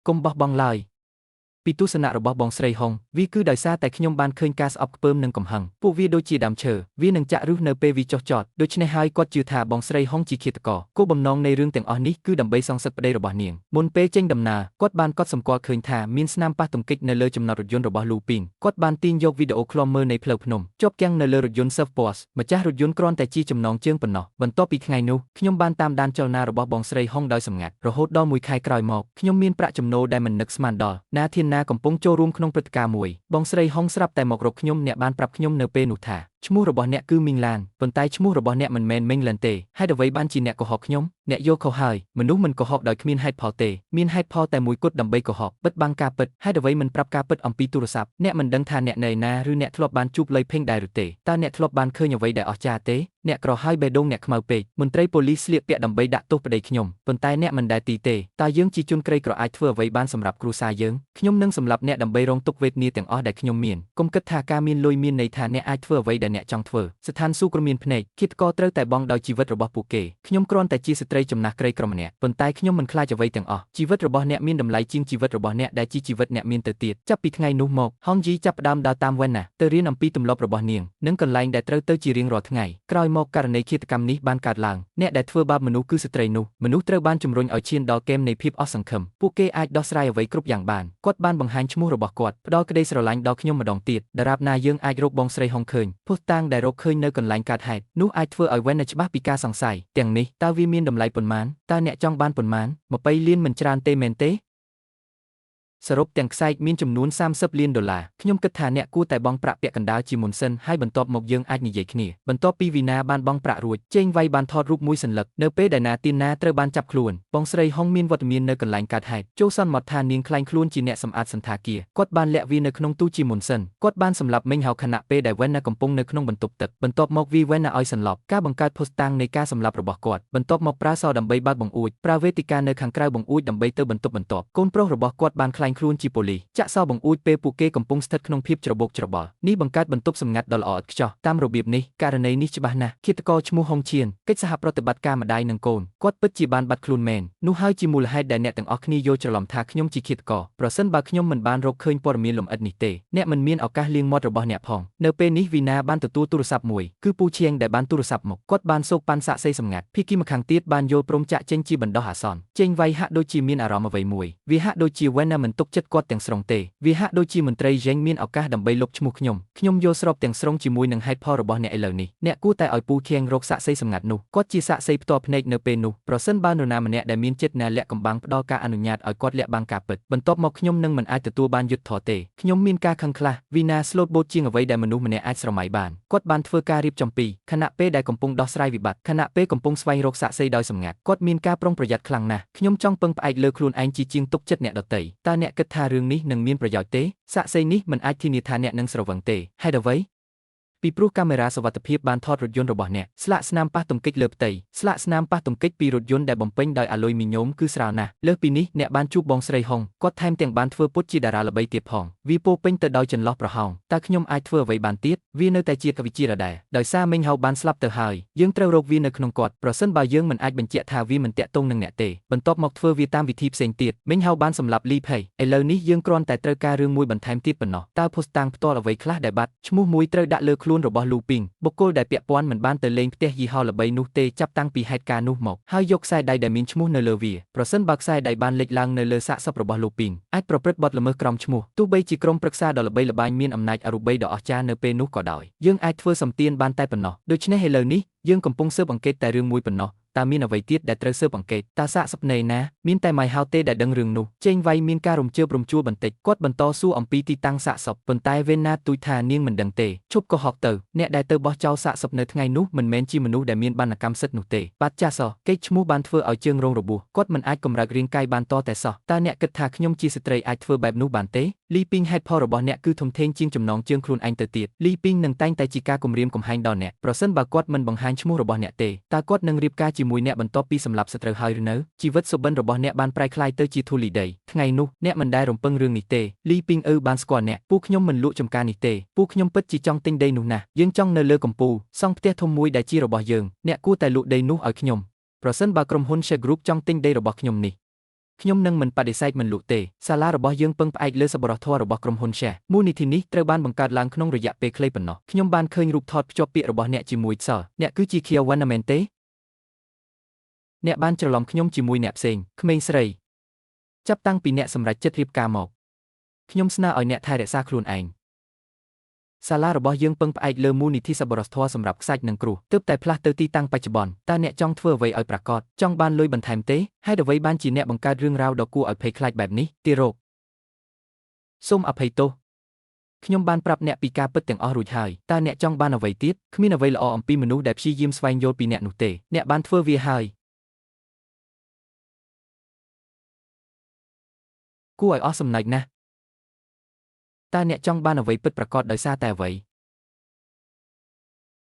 កុំបោះបង់ឡើយពីទស្សនៈរបស់បងស្រីហុងវាគឺដោយសារតែខ្ញុំបានឃើញការស្អប់ខ្ពើមនិងកំហឹងពួកវាដូចជាដើមឈើវានឹងចាក់ឫសនៅពេលវាចុះចតដូច្នេះហើយគាត់ជឿថាបងស្រីហុងជាឃាតករគោលបំណងនៃរឿងទាំងអស់នេះគឺដើម្បីសងសឹកប្តីរបស់នាងមុនពេលចេញដំណើរគាត់បានកត់សម្គាល់ឃើញថាមានស្នាមប៉ះទង្គិចនៅលើចំណតរថយន្តរបស់លូពីងគាត់បានទាញយកវីដេអូឃ្លាំមើលនៃផ្លូវភ្នំជាប់គាំងនៅលើរថយន្ត Surfboard ម្ចាស់រថយន្តគ្រាន់តែជាចំណងជើងប៉ុណ្ណោះបន្ទាប់ពីថ្ងៃនោះខ្ញុំបានតាមដានចលនារបស់បងស្រីហុងដោយសម្ងាត់រហូតដល់មួយខែក្រោយមកខ្ញុំមានប្រាក់ចំណូលដែលមិននឹកស្មានដល់ណាធានណាកំពុងចូលរួមក្នុងព្រឹត្តិការណ៍មួយបងស្រីហុងស្រាប់តែមករកខ្ញុំអ្នកបានប្រាប់ខ្ញុំនៅពេលនោះថាឈ្មោះរបស់អ្នកគឺមីងឡានប៉ុន្តែឈ្មោះរបស់អ្នកមិនមែនមីងឡានទេហេតុអ្វីបានជាអ្នកកុហកខ្ញុំអ្នកយកខុសហើយមនុស្សមិនកុហកដោយគ្មានហេតុផលទេមានហេតុផលតែមួយគត់ដើម្បីកុហកបិទបាំងការពិតហេតុអ្វីមិនប្រាប់ការពិតអំពីទូរស័ព្ទអ្នកមិនដឹងថាអ្នកនៅណាឬអ្នកធ្លាប់បានជួបលុយភេងដែរឬទេតើអ្នកធ្លាប់បានឃើញអ្វីដែលអស្ចារ្យទេអ្នកក្រហើយបេះដូងអ្នកខ្មៅពេកមន្ត្រីប៉ូលីសស្លៀកពាក់ដើម្បីដាក់ទោសប្តីខ្ញុំប៉ុន្តែអ្នកមិនដែលទីទេតើយើងជាជនក្រីក្រអាចធ្វើអ្វីបានសម្រាប់គ្រួសារយើងខ្ញុំនឹងសម្លាប់អ្នកដើម្បីរងទុក្ខវេទនាទាំងអស់ដែលខ្ញុំមានកុំគិតថាការមានលុយមានន័យថាអ្នកអាចធ្វើអ្វីដែលអ្នកចង់ធ្វើស្ថានសួគ៌គ្មានភ្នែកឃាតករត្រូវតែបង់ដោយជីវិតរបស់ពួកគេខ្ញុំគ្រាន់តែជាស្ត្រីចំណាស់ក្រីក្រម្នាក់ប៉ុន្តែខ្ញុំមិនខ្លាចអ្វីទាំងអស់ជីវិតរបស់អ្នកមានតម្លៃជាងជីវិតរបស់អ្នកដែលជាជីវិតអ្នកមានទៅទៀតចាប់ពីថ្ងៃនោះមកហុងជីចាប់ផ្ដើមដើរតាមវ៉ែនណាទៅរៀនអំពីទម្លាប់របស់នាងនិងកន្លែងដែលត្រូវទៅជារៀងរាល់ថ្ងៃក្រោយមកករណីឃាតកម្មនេះបានកើតឡើងអ្នកដែលធ្វើបាបមនុស្សគឺស្ត្រីនោះមនុស្សត្រូវបានជំរុញឲ្យឈានដល់គែមនៃភាពអស់សង្ឃឹមពួកគេអាចដោះស្រាយអ្វីគ្រប់យ៉ាងបានគាត់បានបង្ហាញឈ្មោះរបស់គាត់ផ្ដល់ក្តីស្រឡាញ់ដល់ខ្ញុំម្ដងទៀតដរាបណាយើងអាចរកបងស្រីហុងឃើញភស្តុតាងដែលរកឃើញនៅកន្លែងកើតហេតុនោះអាចធ្វើឲ្យវ៉ែនណាច្បាស់ពីការសង្ស័យទាំងនេះតើវាមានតម្លៃប៉ុន្មានតើអ្នកចង់បានប៉ុន្មាន20លានមិនច្រើនទេមែនទេសរុបទាំងខ្សែកមានចំនួន$30 លានខ្ញុំគិតថាអ្នកគួរតែបង់ប្រាក់ពាក់កណ្ដាលជាមុនសិនហើយបន្ទាប់មកយើងអាចនិយាយគ្នាបន្ទាប់ពីវីណាបានបង់ប្រាក់រួចជេងវៃបានថតរូបមួយសន្លឹកនៅពេលដែលណាទៀនណាត្រូវបានចាប់ខ្លួនបងស្រីហុងមានវត្តមាននៅកន្លែងកើតហេតុចូលសន្មតថានាងខ្លាញ់ខ្លួនជាអ្នកសម្អាតសន្តាគារគាត់បានលាក់វានៅក្នុងទូជាមុនសិនគាត់បានសម្លាប់មីងហៅខណៈពេលដែលវ៉ែនណាកំពុងនៅក្នុងបន្ទប់ទឹកបន្ទាប់មកវាវ៉ែនណាឲ្យសន្លប់ការបង្កើតភស្តុតាងនៃការសម្លាប់របស់គាត់បន្ទាប់មកប្រើសរដើម្បីបើកបង្អួចប្រើវេទិកានៅខាងក្រៅបង្អួចដើម្បីទៅបន្ទប់បន្ទាប់កូនប្រុសរបស់គាត់បានខ្លាញ់ខ្លួនជាប៉ូលីសចាក់សោបង្អួចពេលពួកគេកំពុងស្ថិតក្នុងភាពច្របូកច្របល់នេះបង្កើតបន្ទប់សម្ងាត់ដ៏ល្អឥតខ្ចោះតាមរបៀបនេះករណីនេះច្បាស់ណាស់ឃាតករឈ្មោះហុងឈៀនកិច្ចសហប្រតិបត្តិការម្ដាយនិងកូនគាត់ពិតជាបានបាត់ខ្លួនមែននោះហើយជាមូលហេតុដែលអ្នកទាំងអស់គ្នាយល់ច្រឡំថាខ្ញុំជាឃាតករប្រសិនបើខ្ញុំមិនបានរកឃើញព័ត៌មានលម្អិតនេះទេអ្នកមិនមានឱកាសលាងមាត់របស់អ្នកផងនៅពេលនេះវីណាបានទទួលទូរស័ព្ទមួយគឺពូឈៀងដែលបានទូរស័ព្ទមកគាត់បានសោកប៉ាន់សាក់សីសម្ងាត់ភីគីម្ខាងទៀតបានយល់ព្រមចាក់ចេញជាបណ្ដោះអាសន្នចេញវៃហាក់ដូចជាមានអារម្មណ៍អ្វីមួយវាហាក់ដូចជាវ៉ែនណាមិនទុកចិត្តគាត់ទាំងស្រុងទេវាហាក់ដូចជាមន្ត្រីយេងមានឱកាសដើម្បីលុបឈ្មោះខ្ញុំយល់ស្របទាំងស្រុងជាមួយនឹងហេតុផលរបស់អ្នកឥឡូវនេះអ្នកគួរតែឲ្យពូខៀងរកសាក់សីសម្ងាត់នោះគាត់ជាសាក់សីផ្ទាល់ភ្នែកនៅពេលនោះប្រសិនបើនរណាម្នាក់ដែលមានចិត្តណាលាក់កំបាំងផ្ដល់ការអនុញ្ញាតឲ្យគាត់លាក់បាំងការពិតបន្ទាប់មកខ្ញុំនឹងមិនអាចទទួលបានយុត្តិធម៌ទេខ្ញុំមានការខឹងខ្លះវីណាស្លូតបូតជាងអ្វីដែលមនុស្សម្នាក់អាចស្រមៃបានគាត់បានធ្វើការរៀបចំពីខណៈពេលដែលកំពុងដោះស្រាយវិបត្តិខណៈពេលកំពុងស្វែងរកសាក់សីដោយសម្ងាត់គាត់មានការប្រុងប្រយ័ត្នខ្លាំងណាស់ខ្ញុំចង់ពឹងផ្អែកលើខ្លួនឯងជាងទុកចិត្តអ្នកដទៃតើអ្នកគិតថារឿងនេះនឹងមានប្រយោជន៍ទេសាក់សីនេះមិនអាចធានាថាអ្នកនឹងស្រវឹងទេហេតុអ្វីពីព្រោះកាមេរ៉ាសុវត្ថិភាពបានថតរថយន្តរបស់អ្នកស្លាកស្នាមប៉ះទង្គិចលើផ្ទៃស្លាកស្នាមប៉ះទង្គិចពីរថយន្តដែលបំពេញដោយអាលុយមីញ៉ូមគឺស្រាលណាស់លើសពីនេះអ្នកបានជួបបងស្រីហុងគាត់ថែមទាំងបានធ្វើពុតជាតារាល្បីទៀតផងវាពោពេញទៅដោយចន្លោះប្រហោងតើខ្ញុំអាចធ្វើអ្វីបានទៀតវានៅតែជាកវិជាដដែលដោយសារមីងហៅបានស្លាប់ទៅហើយយើងត្រូវរកវានៅក្នុងគាត់ប្រសិនបើយើងមិនអាចបញ្ជាក់ថាវាមិនតាក់ទងនឹងអ្នកទេបន្ទាប់មកធ្វើវាតាមវិធីផ្សេងទៀតមីងហៅបានសម្លាប់លីផេឥឡូវនេះយើងគ្រាន់តែត្រូវការរឿងមួយបន្ថែមទៀតប៉ុណ្ណោះតើភស្តុតាងផ្ទាល់អ្វីខ្លះដែលបាត់ឈ្មោះមួយត្រូវដាក់លើខ្លួនរបស់លូពីងបុគ្គលដែលពាក់ព័ន្ធមិនបានទៅលេងផ្ទះយីហោល្បីនោះទេចាប់តាំងពីហេតុការណ៍នោះមកហើយយកខ្សែដៃដែលមានឈ្មោះនៅលើវាប្រសិនបើខ្សែដៃបានលេចឡើងនៅលើសាកសពរបស់លោកពីងអាចប្រព្រឹត្តបទល្មើសក្រោមឈ្មោះទោះបីជាក្រុមប្រឹក្សាដ៏ល្បីល្បាញមានអំណាចអរូបីដ៏អស្ចារ្យនៅពេលនោះក៏ដោយយើងអាចធ្វើសំទានបានតែប៉ុណ្ណោះដូច្នេះឥឡូវនេះយើងកំពុងស៊ើបអង្កេតតែរឿងមួយប៉ុណ្ណោះតើមានអ្វីទៀតដែលត្រូវស៊ើបអង្កេតតើសាកសពណែណាមានតែម៉ៃហៅទេដែលដឹងរឿងនោះចេងវៃមានការរំជើបរំជួលបន្តិចគាត់បន្តសួរអំពីទីតាំងសាកសពប៉ុន្តែវេណាទូចថានាងមិនដឹងទេឈប់កុហកទៅអ្នកដែលទៅបោះចោលសាកសពនៅថ្ងៃនោះមិនមែនជាមនុស្សដែលមានបណ្ណកម្មសិទ្ធិនោះទេបាត់ចាស់សោះកិច្ចឈ្មោះបានធ្វើឲ្យជើងរងរបួសគាត់មិនអាចកម្រើករាងកាយបានតតែសោះតើអ្នកគិតថាខ្ញុំជាស្ត្រីអាចធ្វើបែបនោះបានទេលីពីងហេតុផលរបស់អ្នកគឺធំធេងជាងចំណងជើងខ្លួនឯងទៅទៀតលីពីងនឹងតែងតែជាការគំរាមកំហែងដល់អ្នកប្រសិនបើគាត់មិនបង្ហាញឈ្មោះរបស់អ្នកទេតើគាត់នឹងរៀបការជាមួយអ្នកបន្ទាប់ពីសម្លាប់សត្រូវហើយឬនៅជីវិតសុបិនរបស់អ្នកបានប្រែក្លាយទៅជាធូលីដីថ្ងៃនោះអ្នកមិនដែលរំពឹងរឿងនេះទេលីពីងបានស្គាល់អ្នកពូខ្ញុំមិនលក់ចំការនេះទេពូខ្ញុំពិតជាចង់ទិញដីនោះណាស់យើងចង់នៅលើកំពូលសង់ផ្ទះធំមួយដែលជារបស់យើងអ្នកគួរតែលក់ដីនោះឲ្យខ្ញុំប្រសិនបើក្រុមហ៊ុន Share Group ចង់ទិញដីរបស់ខ្ញុំនេះ ខ្ញុំនឹងមិនបដិសេធមិនលក់ទេសាលារបស់យើងពឹងផ្អែកលើសប្បុរសធម៌របស់ក្រុមហ៊ុន Share មូលនិធិនេះត្រូវបានបង្កើតឡើងក្នុងរយៈពេលខ្លីប៉ុណ្ណោះខ្ញុំបានឃើញរូបថតភ្ជាប់ពាក្យរបស់អ្នកជាមួយសអ្នកគឺជា Kia Wana មែនទេអ្នកបានច្រឡំខ្ញុំជាមួយអ្នកផ្សេងក្មេងស្រីចាប់តាំងពីអ្នកសម្រេចចិត្តរៀបការមកខ្ញុំស្នើឲ្យអ្នកថែរក្សាខ្លួនឯងសាលារបស់យើងពឹងផ្អែកលើមូលនិធិសប្បុរសធម៌សម្រាប់ខ្សាច់និងគ្រូទើបតែផ្លាស់ទៅទីតាំងបច្ចុប្បន្នតើអ្នកចង់ធ្វើអ្វីឲ្យប្រាកដចង់បានលុយបន្ថែមទេហេតុអ្វីបានជាអ្នកបង្កើតរឿងរ៉ាវដ៏គួរឲ្យភ័យខ្លាចបែបនេះទារោគសូមអភ័យទោសខ្ញុំបានប្រាប់អ្នកពីការពិតទាំងអស់រួចហើយតើអ្នកចង់បានអ្វីទៀតគ្មានអ្វីល្អអំពីមនុស្សដែលព្យាយាមស្វែងយល់ពីអ្នកនោះទេអ្នកបានធ្វើវាហើយគួរឲ្យអស់សំណើចណាស់តើអ្នកចង់បានអ្វីពិតប្រាកដដោយសារតែអ្វី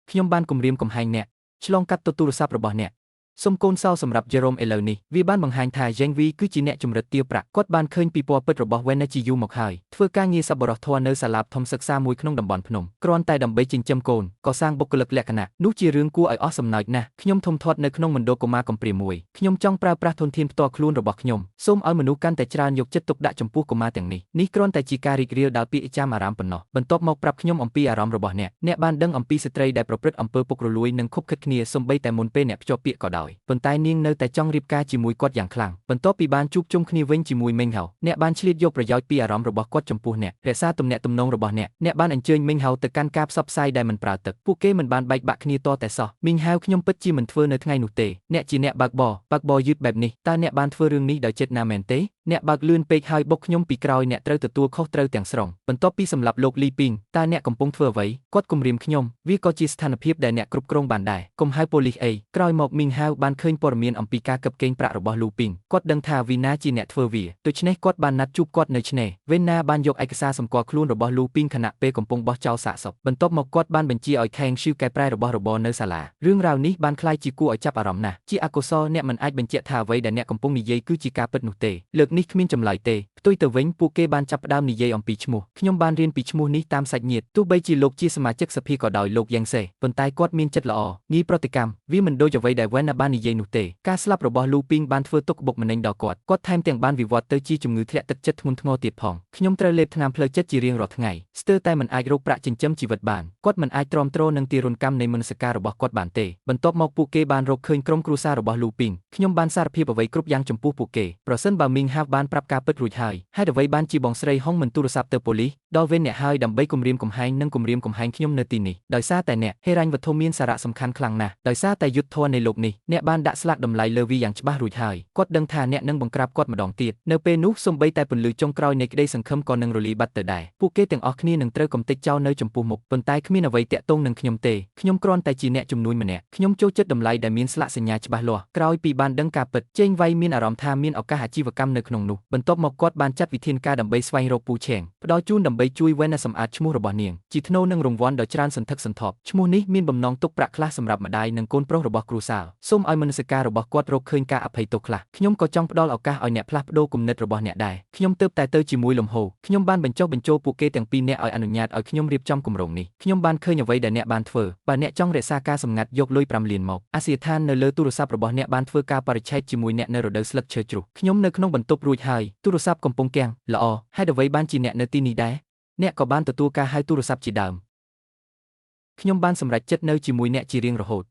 ខ្ញុំបានគំរាមកំហែងអ្នកឆ្លងកាត់ទូរស័ព្ទរបស់អ្នកសូមកូនសោសម្រាប់ Jerome ឥឡូវនេះវាបានបង្ហាញថា Zheng Wei គឺជាអ្នកជំរិតទាវប្រាក់គាត់បានឃើញពីពណ៌ពិតរបស់ Wenna ជាយូរមកហើយធ្វើការងារសប្បុរសធម៌នៅសាលាធំសិក្សាមួយក្នុងតំបន់ភ្នំគ្រាន់តែដើម្បីចិញ្ចឹមកូនកសាងបុគ្គលិកលក្ខណៈនោះជារឿងគួរឲ្យអស់សំណើចណាស់ខ្ញុំធំធាត់នៅក្នុងមណ្ឌលកុមារកំព្រាមួយខ្ញុំចង់ប្រើប្រាស់ធនធានផ្ទាល់ខ្លួនរបស់ខ្ញុំសូមឲ្យមនុស្សកាន់តែច្រើនយកចិត្តទុកដាក់ចំពោះកុមារទាំងនេះគ្រាន់តែជាការរីករាលដាលពាក្យចាំអារ៉ាមប៉ុណ្ណោះបន្ទាប់មកប្រាប់ខ្ញុំអំពីអារម្មណ៍របស់អ្នកបានដឹងអំពីស្ត្រីដែលប្រព្រឹត្តអំពើពុករលួយនិងខុបខិតគ្នាសូម្បីតែមុនពេលអ្នកភ្ជាប់ពាក្យក៏ដោយប៉ុន្តែនាងនៅតែចង់រៀបការជាមួយគាត់យ៉ាងខ្លាំងបន្ទាប់ពីបានជួបជុំគ្នាវិញជាមួយមេងហៅអ្នកបានឆ្លៀតយកប្រយោជន៍ពីអារម្មណ៍របស់គាត់ចំពោះអ្នករក្សាទំនាក់ទំនងរបស់អ្នកបានអញ្ជើញមេងហៅទៅកាន់ការផ្សព្វផ្សាយដែលមិនប្រើទឹកពួកគេមិនបានបែកបាក់គ្នាតតែសោះមីងហៅខ្ញុំពិតជាមិនធ្វើនៅថ្ងៃនោះទេអ្នកជាអ្នកបើកបរយឺតបែបនេះតើអ្នកបានធ្វើរឿងនេះដោយចិត្តណាមែនទេអ្នកបើកលឿនពេកហើយបុកខ្ញុំពីក្រោយអ្នកត្រូវទទួលខុសត្រូវទាំងស្រុងបន្ទាប់ពីសម្លាប់លោកលីពីងតើអ្នកកំពុងធ្វើអ្វីគាត់គំរាមខ្ញុំវាក៏ជាស្ថានភាពដែលអ្នកគ្រប់គ្រងបានដែរកុំហៅប៉ូលីសអីក្រោយមកមីងហៅបានឃើញព័ត៌មានអំពីការកឹបកេងប្រាក់របស់លូពីងគាត់ដឹងថាវីណាជាអ្នកធ្វើវាដូច្នេះគាត់បានណាត់ជួបគាត់នៅឆ្នេរវេណាបានយកឯកសារសម្គាល់ខ្លួនរបស់លូពីងខណៈពេលកំពុងបោះចោលសាកសពបន្ទាប់មកគាត់បានបញ្ជាឲ្យខេងឈឺកែប្រែរបស់របរនៅសាលារឿងរ៉ាវនេះបានคล้ายជាគួរឲ្យចាប់អារម្មណ៍ណាស់ជាអកុសលអ្នកមិនអាចបញ្ជាក់ថាអ្វីដែលអ្នកកំពុងនិយាយគឺជាការពិតនោះទេលើកនេះគ្មានចម្លើយទេផ្ទុយទៅវិញពួកគេបានចាប់ផ្ដើមនិយាយអំពីឈ្មោះខ្ញុំបានរៀនពីឈ្មោះនេះតាមសាច់ញាតិទោះបីជាលោកជាសមាជិកសភាក៏ដោយលោកយ៉ាងសេប៉ុន្តែគាត់មានចិត្តល្អងាយប្រតិកម្មវាមិនដូចអ្វីដែលវ៉ែនណាបាននិយាយនោះទេការស្លាប់របស់លូពីងបានធ្វើទុក្ខបុកម្នេញដល់គាត់ថែមទាំងបានវិវត្តទៅជាជំងឺធ្លាក់ទឹកចិត្តធ្ងន់ធ្ងរទៀតផងខ្ញុំត្រូវលេបថ្នាំផ្លូវចិត្តជារៀងរាល់ថ្ងៃស្ទើរតែមិនអាចរកប្រាក់ចិញ្ចឹមជីវិតបានគាត់មិនអាចទ្រាំទ្រនឹងទារុណកម្មនៃមនសិការរបស់គាត់បានទេបន្ទាប់មកពួកគេបានរកឃើញក្រុមគ្រួសាររបស់លូពីងខ្ញុំបានសារភាពអ្វីគ្រប់យ៉ាងចំពោះពួកគេប្រសិនបើមីងហាវបានប្រាប់ការពិតរួចហើយហេតុអ្វីបានជាបងស្រីហុងមិនទូរស័ព្ទទៅប៉ូលីសដល់វេនអ្នកហើយដើម្បីគំរាមកំហែងខ្ញុំនៅទីនេះដោយសារតែអ្នកហេរ៉ាញ់វត្ថុមានសារៈសំខាន់ខ្លាំងណាស់ដោយសារតែយុទ្ធធម៌នៃលោកនេះអ្នកបានដាក់ស្លាកតម្លៃលើវាយ៉ាងច្បាស់រួចហើយគាត់ដឹងថាអ្នកនឹងបង្ក្រាបគាត់ម្ដងទៀតនៅពេលនោះសូម្បីតែពន្លឺចុងក្រោយនៃក្តីសង្ឃឹមក៏នឹងរលាយបាត់ទៅដែរពួកគេទាំងអស់គ្នានឹងត្រូវកំទេចចោលនៅចំពោះមុខប៉ុន្តែគ្មានអ្វីតាក់ទងនឹងខ្ញុំទេខ្ញុំគ្រាន់តែជាអ្នកជំនួញម្នាក់ខ្ញុំចូលចិត្តតម្លៃដែលមានស្លាកសញ្ញាច្បាស់លាស់ក្រោយពីបានដឹងការពិតចេងវៃមានអារម្មណ៍ថាមានឱកាសអាជីវកម្មនៅក្នុងនោះបន្ទាប់មកគាត់បានចាត់វិធានការដើម្បីស្វែងរកពូឆេងផ្ដល់ជូនដើម្បីជួយវ៉ែនសម្អាតឈ្មោះរបស់នាងជាថ្នូរនឹងរង្វាន់ដ៏ច្រើនសន្ធឹកសន្ធាប់ឈ្មោះនេះមានបំណងទុកប្រាក់ខ្លះសម្រាប់ម្ដាយនិងកូនប្រុសរបស់គ្រួសារសូមឲ្យមនសិការរបស់គាត់រកឃើញការអភ័យទោសខ្លះខ្ញុំក៏ចង់ផ្ដល់ឱកាសឲ្យអ្នកផ្លាស់ប្ដូរគំនិតរបស់អ្នកដែរខ្ញុំទើបតែទៅជាមួយលំហូរខ្ញុំបានបញ្ចុះបញ្ចូលពួកគេទាំងពីរនាក់ឲ្យអនុញ្ញាតឲ្យខ្ញុំរៀបចំគម្រោងនេះខ្ញុំបានឃើញអ្វីដែលអ្នកបានធ្វើបើអ្នកចង់រក្សាការសម្ងាត់យកលុយ5លានមកអាសយដ្ឋាននៅលើទូរស័ព្ទរបស់អ្នកបានធ្វើការបរិច្ឆេទជាមួយអ្នកនៅរដូវស្លឹកឈើជ្រុះខ្ញុំនៅក្នុងបន្ទប់រួចហើយទូរស័ព្ទកំពុងគាំងល្អហេតុអ្វីបានជាអ្នកនៅទីនេះដែរអ្នកក៏បានទទួលការហៅទូរស័ព្ទជាដើមខ្ញុំបានសម្រេចចិត្តនៅជាមួយអ្នកជារៀងរហូត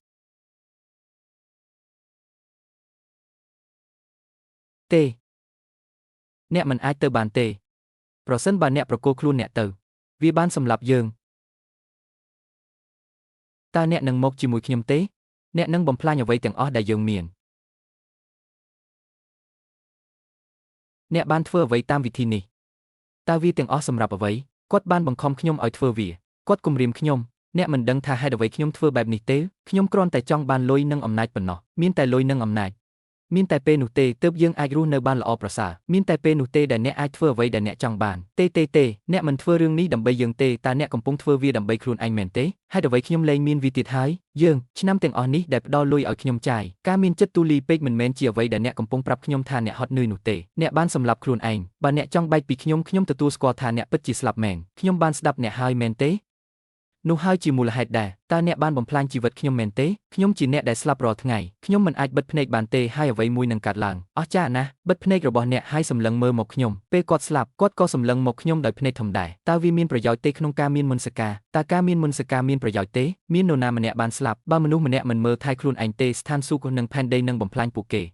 ទេអ្នកមិនអាចទៅបានទេប្រសិនបើអ្នកប្រគល់ខ្លួនអ្នកទៅវាបានសម្លាប់យើងតើអ្នកនឹងមកជាមួយខ្ញុំទេអ្នកនឹងបំផ្លាញអ្វីទាំងអស់ដែលយើងមានអ្នកបានធ្វើអ្វីតាមវិធីនេះតើវាទាំងអស់សម្រាប់អ្វីគាត់បានបង្ខំខ្ញុំឲ្យធ្វើវាគាត់គំរាមខ្ញុំអ្នកមិនដឹងថាហេតុអ្វីខ្ញុំធ្វើបែបនេះទេខ្ញុំគ្រាន់តែចង់បានលុយនិងអំណាចប៉ុណ្ណោះមានតែលុយនិងអំណាចមានតែពេលនោះទេទើបយើងអាចរស់នៅបានល្អប្រសើរមានតែពេលនោះទេដែលអ្នកអាចធ្វើអ្វីដែលអ្នកចង់បានទេអ្នកមិនធ្វើរឿងនេះដើម្បីយើងទេតើអ្នកកំពុងធ្វើវាដើម្បីខ្លួនឯងមែនទេហេតុអ្វីខ្ញុំលែងមានវាទៀតហើយយើងឆ្នាំទាំងអស់នេះដែលផ្ដល់លុយឲ្យខ្ញុំចាយការមានចិត្តទូលាយពេកមិនមែនជាអ្វីដែលអ្នកកំពុងប្រាប់ខ្ញុំថាអ្នកហត់នឿយនោះទេអ្នកបានសម្លាប់ខ្លួនឯងបើអ្នកចង់បែកពីខ្ញុំទទួលស្គាល់ថាអ្នកពិតជាស្លាប់មែនខ្ញុំបានស្ដាប់អ្នកហើយមែនទេ នោះហើយជាមូលហេតុដែរតើអ្នកបានបំផ្លាញជីវិតខ្ញុំមែនទេខ្ញុំជាអ្នកដែលស្លាប់រាល់ថ្ងៃខ្ញុំមិនអាចបិទភ្នែកបានទេហើយអ្វីមួយនឹងកើតឡើងអស្ចារ្យណាស់បិទភ្នែករបស់អ្នកហើយសម្លឹងមើលមកខ្ញុំពេលគាត់ស្លាប់គាត់ក៏សម្លឹងមកខ្ញុំដោយភ្នែកធំដែរតើវាមានប្រយោជន៍ទេក្នុងការមានមន្តសការតើការមានមន្តសការមានប្រយោជន៍ទេមាននរណាម្នាក់បានស្លាប់បើមនុស្សម្នាក់មិនមើលថែខ្លួនឯងទេស្ថានសួគ៌និងផែនដីនឹងបំផ្លាញពួកគេ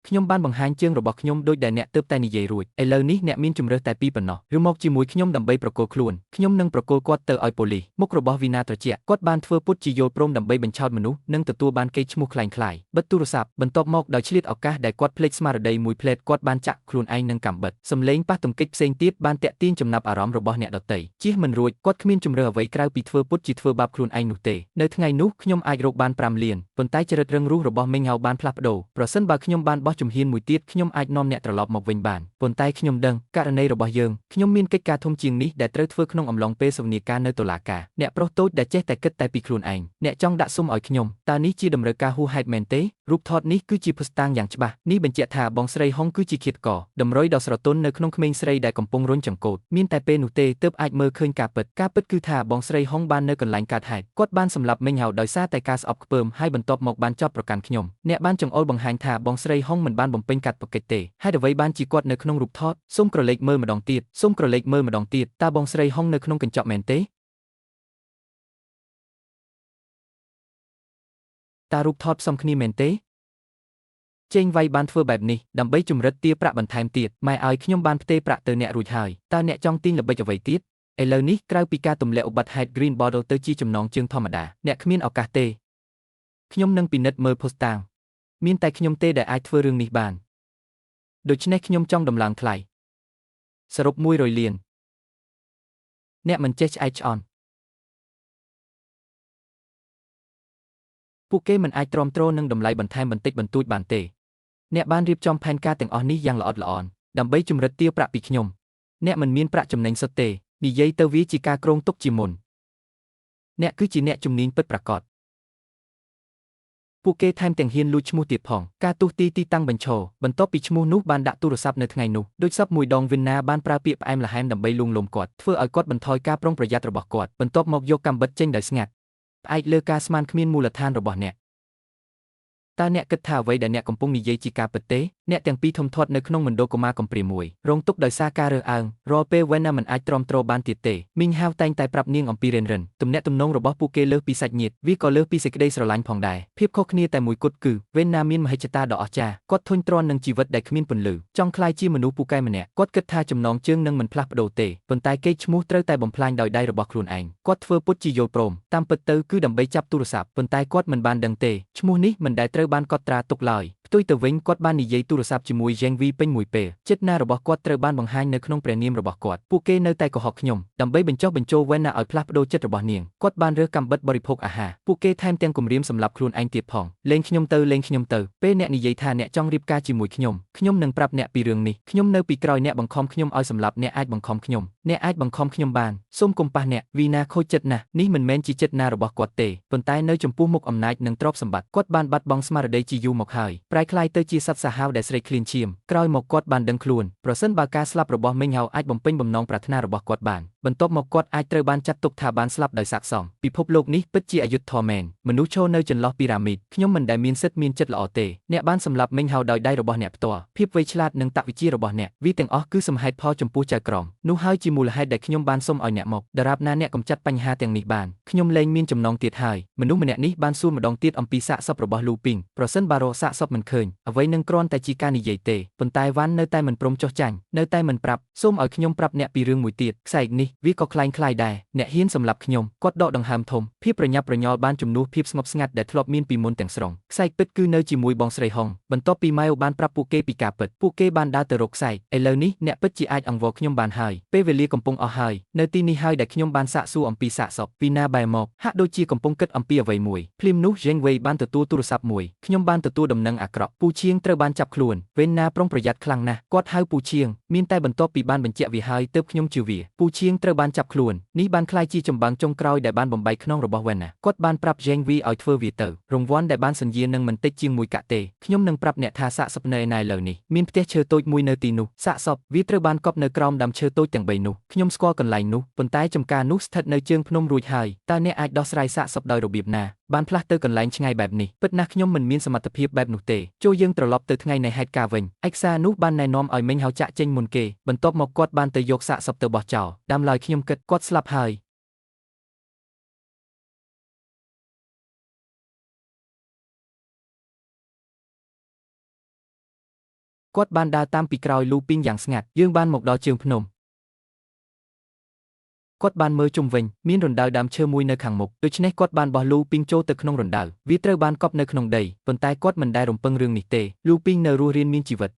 ខ្ញុំបានបង្ហាញជើងរបស់ខ្ញុំដូចដែលអ្នកទើបតែនិយាយរួចឥឡូវនេះអ្នកមានជំរើសតែពីរប៉ុណ្ណោះឬមកជាមួយខ្ញុំដើម្បីប្រគល់ខ្លួនខ្ញុំនឹងប្រគល់គាត់ទៅឲ្យប៉ូលីសមុខរបស់វីណាត្រជាក់គាត់បានធ្វើពុតជាយល់ព្រមដើម្បីបញ្ឆោតមនុស្សនិងទទួលបានកេរ្តិ៍ឈ្មោះคล้ายៗបិទទូរស័ព្ទបន្ទាប់មកដោយឆ្លៀតឱកាសដែលគាត់ភ្លេចស្មារតីមួយផ្លេតគាត់បានចាក់ខ្លួនឯងនឹងកាំបិតសំឡេងប៉ះទង្គិចផ្សេងទៀតបានតាក់ទាញចំណាប់អារម្មណ៍របស់អ្នកដទៃជៀសមិនរួចគាត់គ្មានជំរើសអ្វីក្រៅពីធ្វើពុតជាធ្វើបាបខ្លួនឯងនោះទេនៅថ្ងៃនោះខ្ញុំអាចរកបាន5លានប៉ុន្តែចរិតរឹងរូសរបស់មេងហៅបានផ្លាស់ប្ដូរប្រសិនបើខ្ញុំបានបោះជំហានមួយទៀតខ្ញុំអាចនាំអ្នកត្រឡប់មកវិញបានប៉ុន្តែខ្ញុំដឹងករណីរបស់យើងខ្ញុំមានកិច្ចការធំជាងនេះដែលត្រូវធ្វើក្នុងអំឡុងពេលសវនាការនៅតុលាការអ្នកប្រុសតូចដែលចេះតែគិតតែពីខ្លួនឯងអ្នកចង់ដាក់សុំឲ្យខ្ញុំតើនេះជាតម្រូវការហួសហេតុមែនទេរូបថតនេះគឺជាភស្តុតាងយ៉ាងច្បាស់នេះបញ្ជាក់ថាបងស្រីហុងគឺជាឃាតករតម្រុយដ៏ស្រទន់នៅក្នុងក្មេងស្រីដែលកំពុងរុញចង្កូតមានតែពេលនោះទេទើបអាចមើលឃើញការពិតគឺថាបងស្រីហុងបាននៅកន្លែងកើតហេតុគាត់បានសម្លាប់មេងហៅដោយសារតែការស្អប់ខ្ពើមហើយបន្ទាប់មកបានចោទប្រកាន់ខ្ញុំអ្នកបានចង្អុលបង្ហាញថាបងស្រីហុងមិនបានបំពេញកាតព្វកិច្ចទេហេតុអ្វីបានជាគាត់នៅក្នុងរូបថតសូមក្រឡេកមើលម្ដងទៀតតើបងស្រីហុងនៅក្នុងកញ្ចក់មែនទេតើរូបថតផ្សំគ្នាមែនទេចេងវៃបានធ្វើបែបនេះដើម្បីជំរិតទារប្រាក់បន្ថែមទៀតម៉ែឲ្យខ្ញុំបានផ្ទេរប្រាក់ទៅអ្នករួចហើយតើអ្នកចង់ទាញល្បិចអ្វីទៀតឥឡូវនេះក្រៅពីការទម្លាក់ឧបត្ថហេតុ Green Bottle ទៅជាចំណងជើងធម្មតាអ្នកគ្មានឱកាសទេខ្ញុំនឹងពិនិត្យមើលភស្តុតាងមានតែខ្ញុំទេដែលអាចធ្វើរឿងនេះបានដូច្នេះខ្ញុំចង់ដំឡើងថ្លៃសរុប100លានអ្នកមិនចេះឆ្អែតឆ្អន់ពួកគេមិនអាចទ្រាំទ្រនឹងតម្លៃបន្ថែមបន្តិចបន្តួចបានទេអ្នកបានរៀបចំផែនការទាំងអស់នេះយ៉ាងល្អិតល្អន់ដើម្បីជំរិតទារប្រាក់ពីខ្ញុំអ្នកមិនមានប្រាក់ចំណេញសុទ្ធទេនិយាយទៅវាជាការគ្រោងទុកជាមុនអ្នកគឺជាអ្នកជំនាញពិតប្រាកដពួកគេថែមទាំងហ៊ានលួចឈ្មោះទៀតផងការទូសទីតាំងបញ្ឈរបន្ទាប់ពីឈ្មោះនោះបានដាក់ទូរស័ព្ទនៅថ្ងៃនោះដូចសពមួយដងវិនណាបានប្រើពាក្យផ្អែមល្ហែមដើម្បីលួងលោមគាត់ធ្វើឲ្យគាត់បន្ថយការប្រុងប្រយ័ត្នរបស់គាត់បន្ទាប់មកយកកាំបិតចេញដោយស្ងាត់ផ្អែកលើការស្មានគ្មានមូលដ្ឋានរបស់អ្នកតើអ្នកគិតថាអ្វីដែលអ្នកកំពុងនិយាយជាការពិតទេអ្នកទាំងពីរធំធាត់នៅក្នុងមណ្ឌលកុមារកំព្រាមួយរងទុក្ខដោយសារការរើសអើងរាល់ពេលវ៉ែនណាមិនអាចទ្រាំទ្របានទៀតទេមីងហាវតែងតែប្រាប់នាងអំពីរិនទំនាក់ទំនងរបស់ពួកគេលើសពីសាច់ញាតិវាក៏លើសពីសេចក្តីស្រឡាញ់ផងដែរភាពខុសគ្នាតែមួយគត់គឺវ៉ែនណាមានមហិច្ឆតាដ៏អស្ចារ្យគាត់ធុញទ្រាន់នឹងជីវិតដែលគ្មានពន្លឺចង់ក្លាយជាមនុស្សពូកែម្នាក់គាត់គិតថាចំណងជើងនឹងមិនផ្លាស់ប្ដូរទេប៉ុន្តែកេរ្តិ៍ឈ្មោះត្រូវតែបំផ្លាញដោយដៃរបស់ខ្លួនឯងគាត់ធ្វើពុតជាយល់ព្រមតាមពិតទៅគឺដើម្បីចាប់ទូរស័ព្ទប៉ុន្តែគាត់មិនបានដឹងទេឈ្មោះនេះមិនដែលត្រូវបានកត់ត្រាទុកឡើយផ្ទុយទៅវិញគាត់បាននិយាយទូរស័ព្ទជាមួយយ៉េងវីពេញមួយពេលចិត្តណារបស់គាត់ត្រូវបានបង្ហាញនៅក្នុងព្រះនាមរបស់គាត់ពួកគេនៅតែកុហកខ្ញុំដើម្បីបញ្ចុះបញ្ចូលវ៉ែនណាឲ្យផ្លាស់ប្ដូរចិត្តរបស់នាងគាត់បានរើសកាំបិតបរិភោគអាហារពួកគេថែមទាំងគំរាមសម្លាប់ខ្លួនឯងទៀតផងលេងខ្ញុំទៅពេលអ្នកនិយាយថាអ្នកចង់រៀបការជាមួយខ្ញុំនឹងប្រាប់អ្នកពីរឿងនេះខ្ញុំនៅពីក្រោយអ្នកបង្ខំខ្ញុំឲ្យសម្លាប់អ្នកអាចបង្ខំខ្ញុំបានសូមកុំប៉ះអ្នកវីណាខូចចិត្តណាស់នេះមិនមែនជាចិត្តណារបស់គាត់ទេប៉ុន្តែនៅចំពោះមុខអំណាចនិងទ្រព្យសម្បត្តិគាត់បានបាត់បង់ស្មារតីជាយូរមកហើយប្រែក្លាយទៅជាសត្វសាហាវដែលស្រេកឃ្លានឈាមក្រោយមកគាត់បានដឹងខ្លួនប្រសិនបើការស្លាប់របស់មេងហៅអាចបំពេញបំណងប្រាថ្នារបស់គាត់បានបន្ទាប់មកគាត់អាចត្រូវបានចាត់ទុកថាបានស្លាប់ដោយស័ក្តិសមពិភពលោកនេះពិតជាអយុត្តិធម៌មែនមនុស្សឈរនៅចន្លោះពីរ៉ាមីតខ្ញុំមិនដែលមានសិទ្ធិមានចិត្តល្អទេអ្នកបានសម្លាប់មេងហៅដោយដៃរបស់អ្នកផ្ទាល់ភាពវៃឆ្លាតនិងតវិជ្ជារបស់អ្នកវាទាំងអស់គឺសំហេតុផលចំពោះចៅក្រមនោះហើយជាមូលហេតុដែលខ្ញុំបានសុំឲ្យអ្នកមកដរាបណាអ្នកកម្ចាត់បញ្ហាទាំងនេះបានខ្ញុំលែងមានចំណងទៀតហើយមនុស្សម្នាក់នេះបានសួរម្ដងទៀតអំពីសាកសពរបស់លូពីងប្រសិនបើរកសាកសពមិនឃើញអ្វីនឹងគ្រាន់តែជាការនិយាយទេប៉ុន្តែវ៉ាន់នៅតែមិនព្រមចុះចាញ់នៅតែមិនប្រាប់សូមឲ្យខ្ញុំប្រាប់អ្នកពីរឿងមួយទៀតខ្សែកនេះវាក៏คล้ายដែរអ្នកហ៊ានសម្លាប់ខ្ញុំគាត់ដកដង្ហើមធំភាពប្រញាប់ប្រញាល់បានជំនួសភាពស្ងប់ស្ងាត់ដែលធ្លាប់មានពីមុនទាំងស្រុងខ្សែកពិតគឺនៅជាមួយបងស្រីហុងបន្ទាប់ពីម៉ែបានប្រាប់ពួកគេពីការពិតពួកគេបានដើរទៅរកខ្សែកឥឡូវនេះអ្នកពិតជាអាចអង្វរខ្ញុំបានហើយពេលវេលាកំពុងអស់ហើយនៅទីនេះហើយដែលខ្ញុំបានសាកសួរអំពីសាកសពវីណាបែរមកហាក់ដូចជាកំពុងគិតអំពីអ្វីមួយភ្លាមនោះយ៉េងវេបានទទួលទូរស័ព្ទមួយខ្ញុំបានទទួលដំណឹងអា ក្រក់ពូឈៀងត្រូវបានចាប់ខ្លួនវេនណាប្រុងប្រយ័ត្នខ្លាំងណាស់គាត់ហៅពូឈៀងមានតែបន្ទាប់ពីបានបញ្ជាក់វាហើយទើបខ្ញុំជឿវាពូឈៀងត្រូវបានចាប់ខ្លួននេះបានក្លាយជាចម្បាំងចុងក្រោយដែលបានបំបីខ្នងរបស់វេនណាគាត់បានប្រាប់យ៉េងវីឲ្យធ្វើវាទៅរង្វាន់ដែលបានសន្យានឹងមិនតិចជាង1កាក់ទេខ្ញុំនឹងប្រាប់អ្នកថាសាកសពនៅឯណាឥឡូវនេះមានផ្ទះឈើតូចមួយនៅទីនោះសាកសពវាត្រូវបានកប់នៅក្រោមដើមឈើតូចទាំង3នោះខ្ញុំស្គាល់កន្លែងនោះប៉ុន្តែចំការនោះស្ថិតនៅជើងភ្នំរួចហើយតើអ្នកអាចដោះស្រាយសាកសពដោយរបៀបណាបានផ្លាស់ទៅកន្លែងឆ្ងាយបែបនេះពិតណាស់ខ្ញុំមិនមានសមត្ថភាពបែបនោះទេចូលយើងត្រឡប់ទៅថ្ងៃនៃហេតុការណ៍វិញឯកសារនោះបានណែនាំឲ្យមិញហៅចាក់ចេញមុនគេបន្ទាប់មកគាត់បានទៅយកសាកសពទៅបោះចោលតាមឡើយខ្ញុំគិតគាត់ស្លាប់ហើយគាត់បានដើរតាមពីក្រោយលូពីងយ៉ាងស្ងាត់យើងបានមកដល់ជើងភ្នំគាត់បានមើលជុំវិញមានរណ្ដៅដើមឈើមួយនៅខាងមុខដូច្នេះគាត់បានបោះលូពីងចូលទៅក្នុងរណ្ដៅវាត្រូវបានកប់នៅក្នុងដីប៉ុន្តែគាត់មិនដែលរំពឹងរឿងនេះទេលូពីងនៅរស់រានមានជីវិត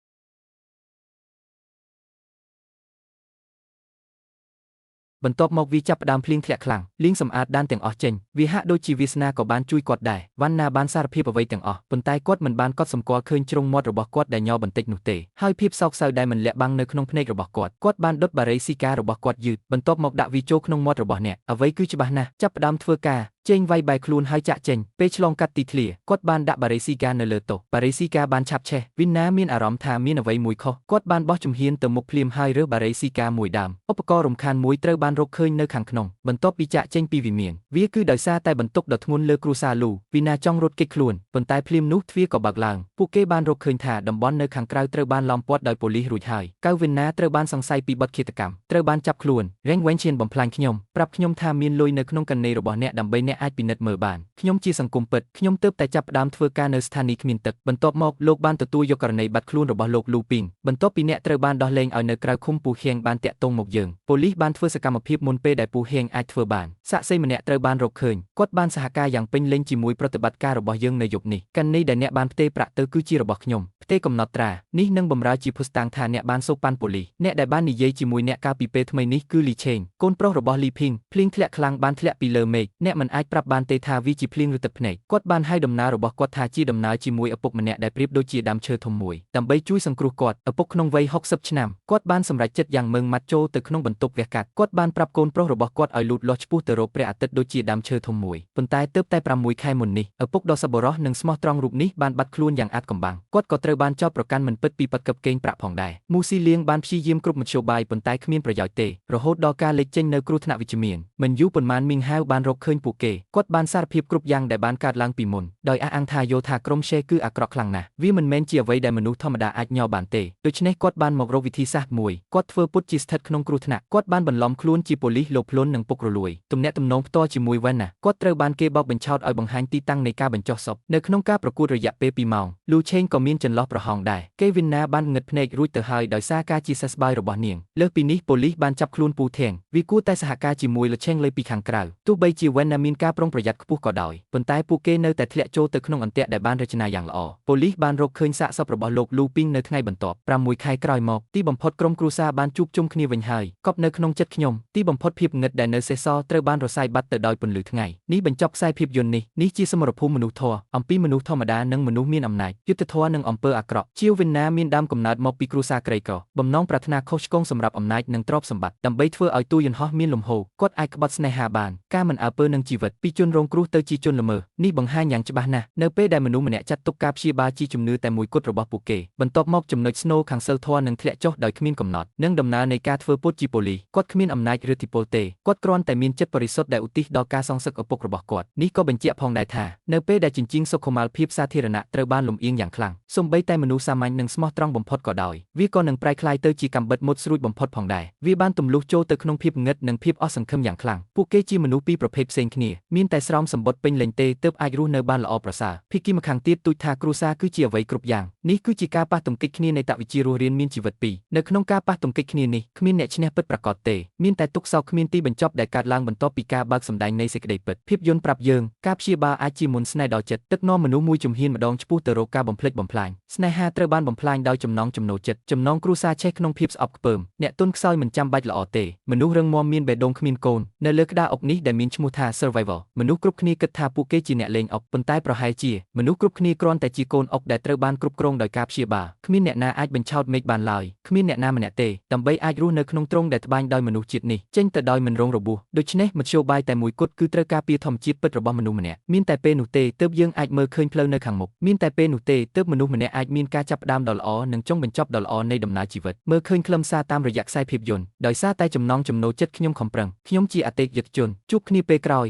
បន្ទាប់មកវាចាប់ផ្ដើមភ្លៀងធ្លាក់ខ្លាំងលាងសម្អាតដានទាំងអស់ចេញវាហាក់ដូចជាវាសនាក៏បានជួយគាត់ដែរវ៉ាន់ណាបានសារភាពអ្វីទាំងអស់ប៉ុន្តែគាត់មិនបានកត់សម្គាល់ឃើញជ្រុងមាត់របស់គាត់ដែលញ័របន្តិចនោះទេហើយភាពសោកសៅដែលមិនលាក់បាំងនៅក្នុងភ្នែករបស់គាត់បានដុតបារីស៊ីការបស់គាត់យឺតបន្ទាប់មកដាក់វាចូលក្នុងមាត់របស់អ្នកអ្វីគឺច្បាស់ណាស់ចាប់ផ្ដើមធ្វើការជេងវាយបែកខ្លួនហើយចាក់ចេញពេលឆ្លងកាត់ទីធ្លាគាត់បានដាក់បារីស៊ីកានៅលើតុបារីស៊ីកាបានឆាប់ឆេះវីណាមានអារម្មណ៍ថាមានអ្វីមួយខុសគាត់បានបោះជំហានទៅមុខភ្លាមហើយរើសបារីស៊ីកាមួយដើមឧបករណ៍រំខានមួយត្រូវបានរកឃើញនៅខាងក្នុងបន្ទាប់ពីចាក់ចេញពីវិមានវាគឺដោយសារតែបន្ទុកដ៏ធ្ងន់លើគ្រួសារលូវីណាចង់រត់គេចខ្លួនប៉ុន្តែភ្លាមនោះទ្វារក៏បើកឡើងពួកគេបានរកឃើញថាតំបន់នៅខាងក្រៅត្រូវបានឡោមព័ទ្ធដោយប៉ូលីសរួចហើយកៅវីណាត្រូវបានសង្ស័យពីបទឃាតកម្មត្រូវបានចាប់ខ្លួនរែងវែងឈានបំផ្លាញខ្ញុំប្រាប់ខ្ញុំថាមានលុយនៅក្នុងកន្លែងរបស់អ្នកដើម្បីអ្នកអាចពិនិត្យមើលបានខ្ញុំជាសង្គមពិតខ្ញុំទើបតែចាប់ផ្ដើមធ្វើការនៅស្ថានីយ៍គ្មានទឹកបន្ទាប់មកលោកបានទទួលយកករណីបាត់ខ្លួនរបស់លោកលូពីងបន្ទាប់ពីអ្នកត្រូវបានដោះលែងឲ្យនៅក្រៅឃុំពូហៀងបានតាក់ទងមកយើងប៉ូលីសបានធ្វើសកម្មភាពមុនពេលដែលពូហៀងអាចធ្វើបានសាក្សីម្នាក់ត្រូវបានរកឃើញគាត់បានសហការយ៉ាងពេញលេញជាមួយប្រតិបត្តិការរបស់យើងនៅយប់នេះកាន់នេះដែលអ្នកបានផ្ទេរប្រាក់ទៅគឺជារបស់ខ្ញុំផ្ទេរកំណត់ត្រានេះនឹងបម្រើជាភស្តុតាងថាអ្នកបានសូកប៉ាន់ប៉ូលីសអ្នកដែលបាននិយាយជាមួយអ្នកកាលពីពេលថ្មីនេះគឺលីឆេងកូនប្រុសរបស់លីភីងភ្លៀងធ្លាក់ខ្លាំងបានធ្លាក់ពីលើមេឃអ្នកមិនអាចប្រាប់បានទេថាវាជាភ្លៀងឬទឹកភ្នែកគាត់បានឲ្យដំណើររបស់គាត់ថាជាដំណើរជាមួយឪពុកម្នាក់ដែលប្រៀបដូចជាដើមឈើធំមួយដើម្បីជួយសង្គ្រោះគាត់ឪពុកក្នុងវ័យ60ឆ្នាំគាត់បានសម្រេចចិត្តយ៉ាងម៉ឺងម៉ាត់ចូលទៅក្នុងបន្ទប់វះកាត់គាត់បានប្រាប់កូនប្រុសរបស់គាត់ឲ្យលូតលាស់ឆ្ពោះទៅរកព្រះអាទិត្យដូចជាដើមឈើធំមួយប៉ុន្តែទើបតែ6ខែមុននេះឪពុកដ៏សប្បុរសនិងស្មោះត្រង់រូបនេះបានបាត់ខ្លួនយ៉ាងអាថ៌កំបាំងគាត់ក៏ត្រូវបានចោទប្រកាន់មិនពិតពីបាត់កឹបកេងប្រាក់ផងដែរមូស៊ីលៀងបានព្យាយាមគ្រប់មធ្យោបាយប៉ុន្តែគ្មានប្រយោជន៍ទេរហូតដល់ការលេចចេញនៅគ្រោះថ្នាក់វិជ្ជមានមិនយូរប៉ុន្មានមីងហាវបានរកឃើញពួកគេគាត់បានសារភាពគ្រប់យ៉ាងដែលបានកើតឡើងពីមុនដោយអះអាងថាយោធាក្រុមឆេគឺអាក្រក់ខ្លាំងណាស់វាមិនមែនជាអ្វីដែលមនុស្សធម្មតាអាចញ័របានទេដូច្នេះគាត់បានមករកវិធីសាស្ត្រមួយគាត់ធ្វើពុតជាស្ថិតក្នុងគ្រោះថ្នាក់គាត់បានបន្លំខ្លួនជាប៉ូលីសលោភលន់និងពុករលួយទំនាក់ទំនងផ្ទាល់ជាមួយវ៉ាន់ណាគាត់ត្រូវបានគេបោកបញ្ឆោតឲ្យបង្ហាញទីតាំងនៃការបញ្ចុះសពនៅក្នុងការប្រកួតរយៈពេល2ម៉ោងលូឆេងក៏មានចន្លោះប្រហោងដែរគេវីណាបានងឹតភ្នែករួចទៅហើយដោយសារការជាសះស្បើយរបស់នាងលើសពីនេះប៉ូលីសបានចាប់ខ្លួនពូធាងវាគួរតែសហការជាមួយលឆេងលើពីខាងក្រៅទោះបីជាវ៉ាន់ណាមានការប្រុងប្រយ័ត្នខ្ពស់ក៏ដោយប៉ុន្តែពួកគេនៅតែធ្លាក់ចូលទៅក្នុងអន្ទាក់ដែលបានរចនាយ៉ាងល្អប៉ូលីសបានរកឃើញសាកសពរបស់លោកលូពីងនៅថ្ងៃបន្ទាប់6ខែក្រោយមកទីបំផុតក្រុមគ្រួសារបានជួបជុំគ្នាវិញហើយកប់នៅក្នុងចិត្តខ្ញុំទីបំផុតភាពងឹតដែលនៅសេសសល់ត្រូវបានរសាយបាត់ទៅដោយពន្លឺថ្ងៃនេះបញ្ចប់ខ្សែភាពយន្តនេះជាសមរភូមិមនុស្សធម៌អំពីមនុស្សធម្មតានិងមនុស្សមានអំណាចយុត្តិធម៌និងអំពើអាក្រក់ជាវវិនណាមានដើមកំណើតមកពីគ្រួសារក្រីក្របំណងប្រាថ្នាខុសឆ្គងសម្រាប់អំណាចនិងទ្រព្យសម្បត្តិដើម្បីធ្វើឲ្យទូយន្តហោះមានលំហូរគាត់អាចក្បត់ស្នេហាបានការមិនអើពើនឹងជីវិតពីជនរងគ្រោះទៅជាជនល្មើសនេះបង្ហាញយ៉ាងច្បាស់ណាស់នៅពេលដែលមនុស្សម្នាក់ចាត់ទុកការព្យាបាលជាជំនឿតែមួយគត់របស់ពួកគេបន្ទាប់មកចំណុចស្នូលខាងសិលធម៌នឹងធ្លាក់ចុះដោយគ្មានកំណត់និងដំណើរនៃការធ្វើពុតជាប៉ូលីសគាត់គ្មានអំណាចឬឥទ្ធិពលទេគាត់គ្រាន់តែមានចិត្តបរិសុទ្ធដែលឧទ្ទិសដល់ការសងសឹកឪពុករបស់គាត់នេះក៏បញ្ជាក់ផងដែរថានៅពេលដែលជញ្ជីងសុខុមាលភាពសាធារណៈត្រូវបានលំអៀងយ៉ាងខ្លាំងសូម្បីតែមនុស្សសាមញ្ញនិងស្មោះត្រង់បំផុតក៏ដោយវាក៏នឹងប្រែក្លាយទៅជាកាំបិតមុតស្រួចបំផុតផងដែរវាបានទម្លុះចូលទៅក្នុងភាពងឹតនិងភាពអស់សង្ឃឹមយ៉ាងខ្លាំងពួកគេជាមនុស្សពីរប្រភេទផ្សេងគ្នាមានតែស្រោមសម្បត្តិពេញលេញទេទើបអាចរស់នៅបានល្អប្រសើរភាគីម្ខាងទៀតទូចថាគ្រួសារគឺជាអ្វីគ្រប់យ៉ាងនេះគឺជាការប៉ះទង្គិចគ្នានៃតវិជ្ជារស់រានមានជីវិតពីរនៅក្នុងការប៉ះទង្គិចគ្នានេះគ្មានអ្នកឈ្នះពិតប្រាកដទេមានតែទុក្ខសោកគ្មានទីបញ្ចប់ដែលកើតឡើងបន្ទាប់ពីការបើកសម្ដែងនៃសេចក្តីពិតភាពយន្តប្រាប់យើងការព្យាបាលអាចជាមន្តស្នេហ៍ដល់ចិត្តទឹកនាំមនុស្សមួយជំហានម្ដងឆ្ពោះទៅរកការបំផ្លិចបំផ្លាញស្នេហាត្រូវបានបំផ្លាញដោយចំណងចំណូលចិត្តចំណងគ្រួសារឆេះក្នុងភាពស្អប់ខ្ពើមអ្នកទុនខ្សោយមិនចាំបាច់ល្អទេមនុស្សរឹងមាំមានបេះដូងគ្មានកូននៅលើក្តារអុកនេះដែលមានឈ្មោះថា Survivor survival មនុស្សគ្រប់គ្នាគិតថាពួកគេជាអ្នកលេងអុកប៉ុន្តែប្រហែលជាមនុស្សគ្រប់គ្នាគ្រាន់តែជាកូនអុកដែលត្រូវបានគ្រប់គ្រងដោយការព្យាបាលគ្មានអ្នកណាអាចបញ្ឆោតមេឃបានឡើយគ្មានអ្នកណាម្នាក់ទេដើម្បីអាចរស់នៅក្នុងទ្រង់ដែលត្បាញដោយមនុស្សជាតិនេះចេញទៅដោយមិនរងរបួសដូច្នេះមធ្យោបាយតែមួយគត់គឺត្រូវការពារធម្មជាតិពិតរបស់មនុស្សម្នាក់មានតែពេលនោះទេទើបយើងអាចមើលឃើញផ្លូវនៅខាងមុខមានតែពេលនោះទេទើបមនុស្សម្នាក់អាចមានការចាប់ផ្ដើមដ៏ល្អនិងចុងបញ្ចប់ដ៏ល្អនៃដំណើរជីវិតមើលឃើញខ្លឹមសារតាមរយៈខ្សែភាពយន្តដោយសារតែចំណង់ចំណូលចិត្តខ្ញុំខំប្រឹងខ្ញុំជាអតិថិជនជួបគ្នាពេលក្រោយ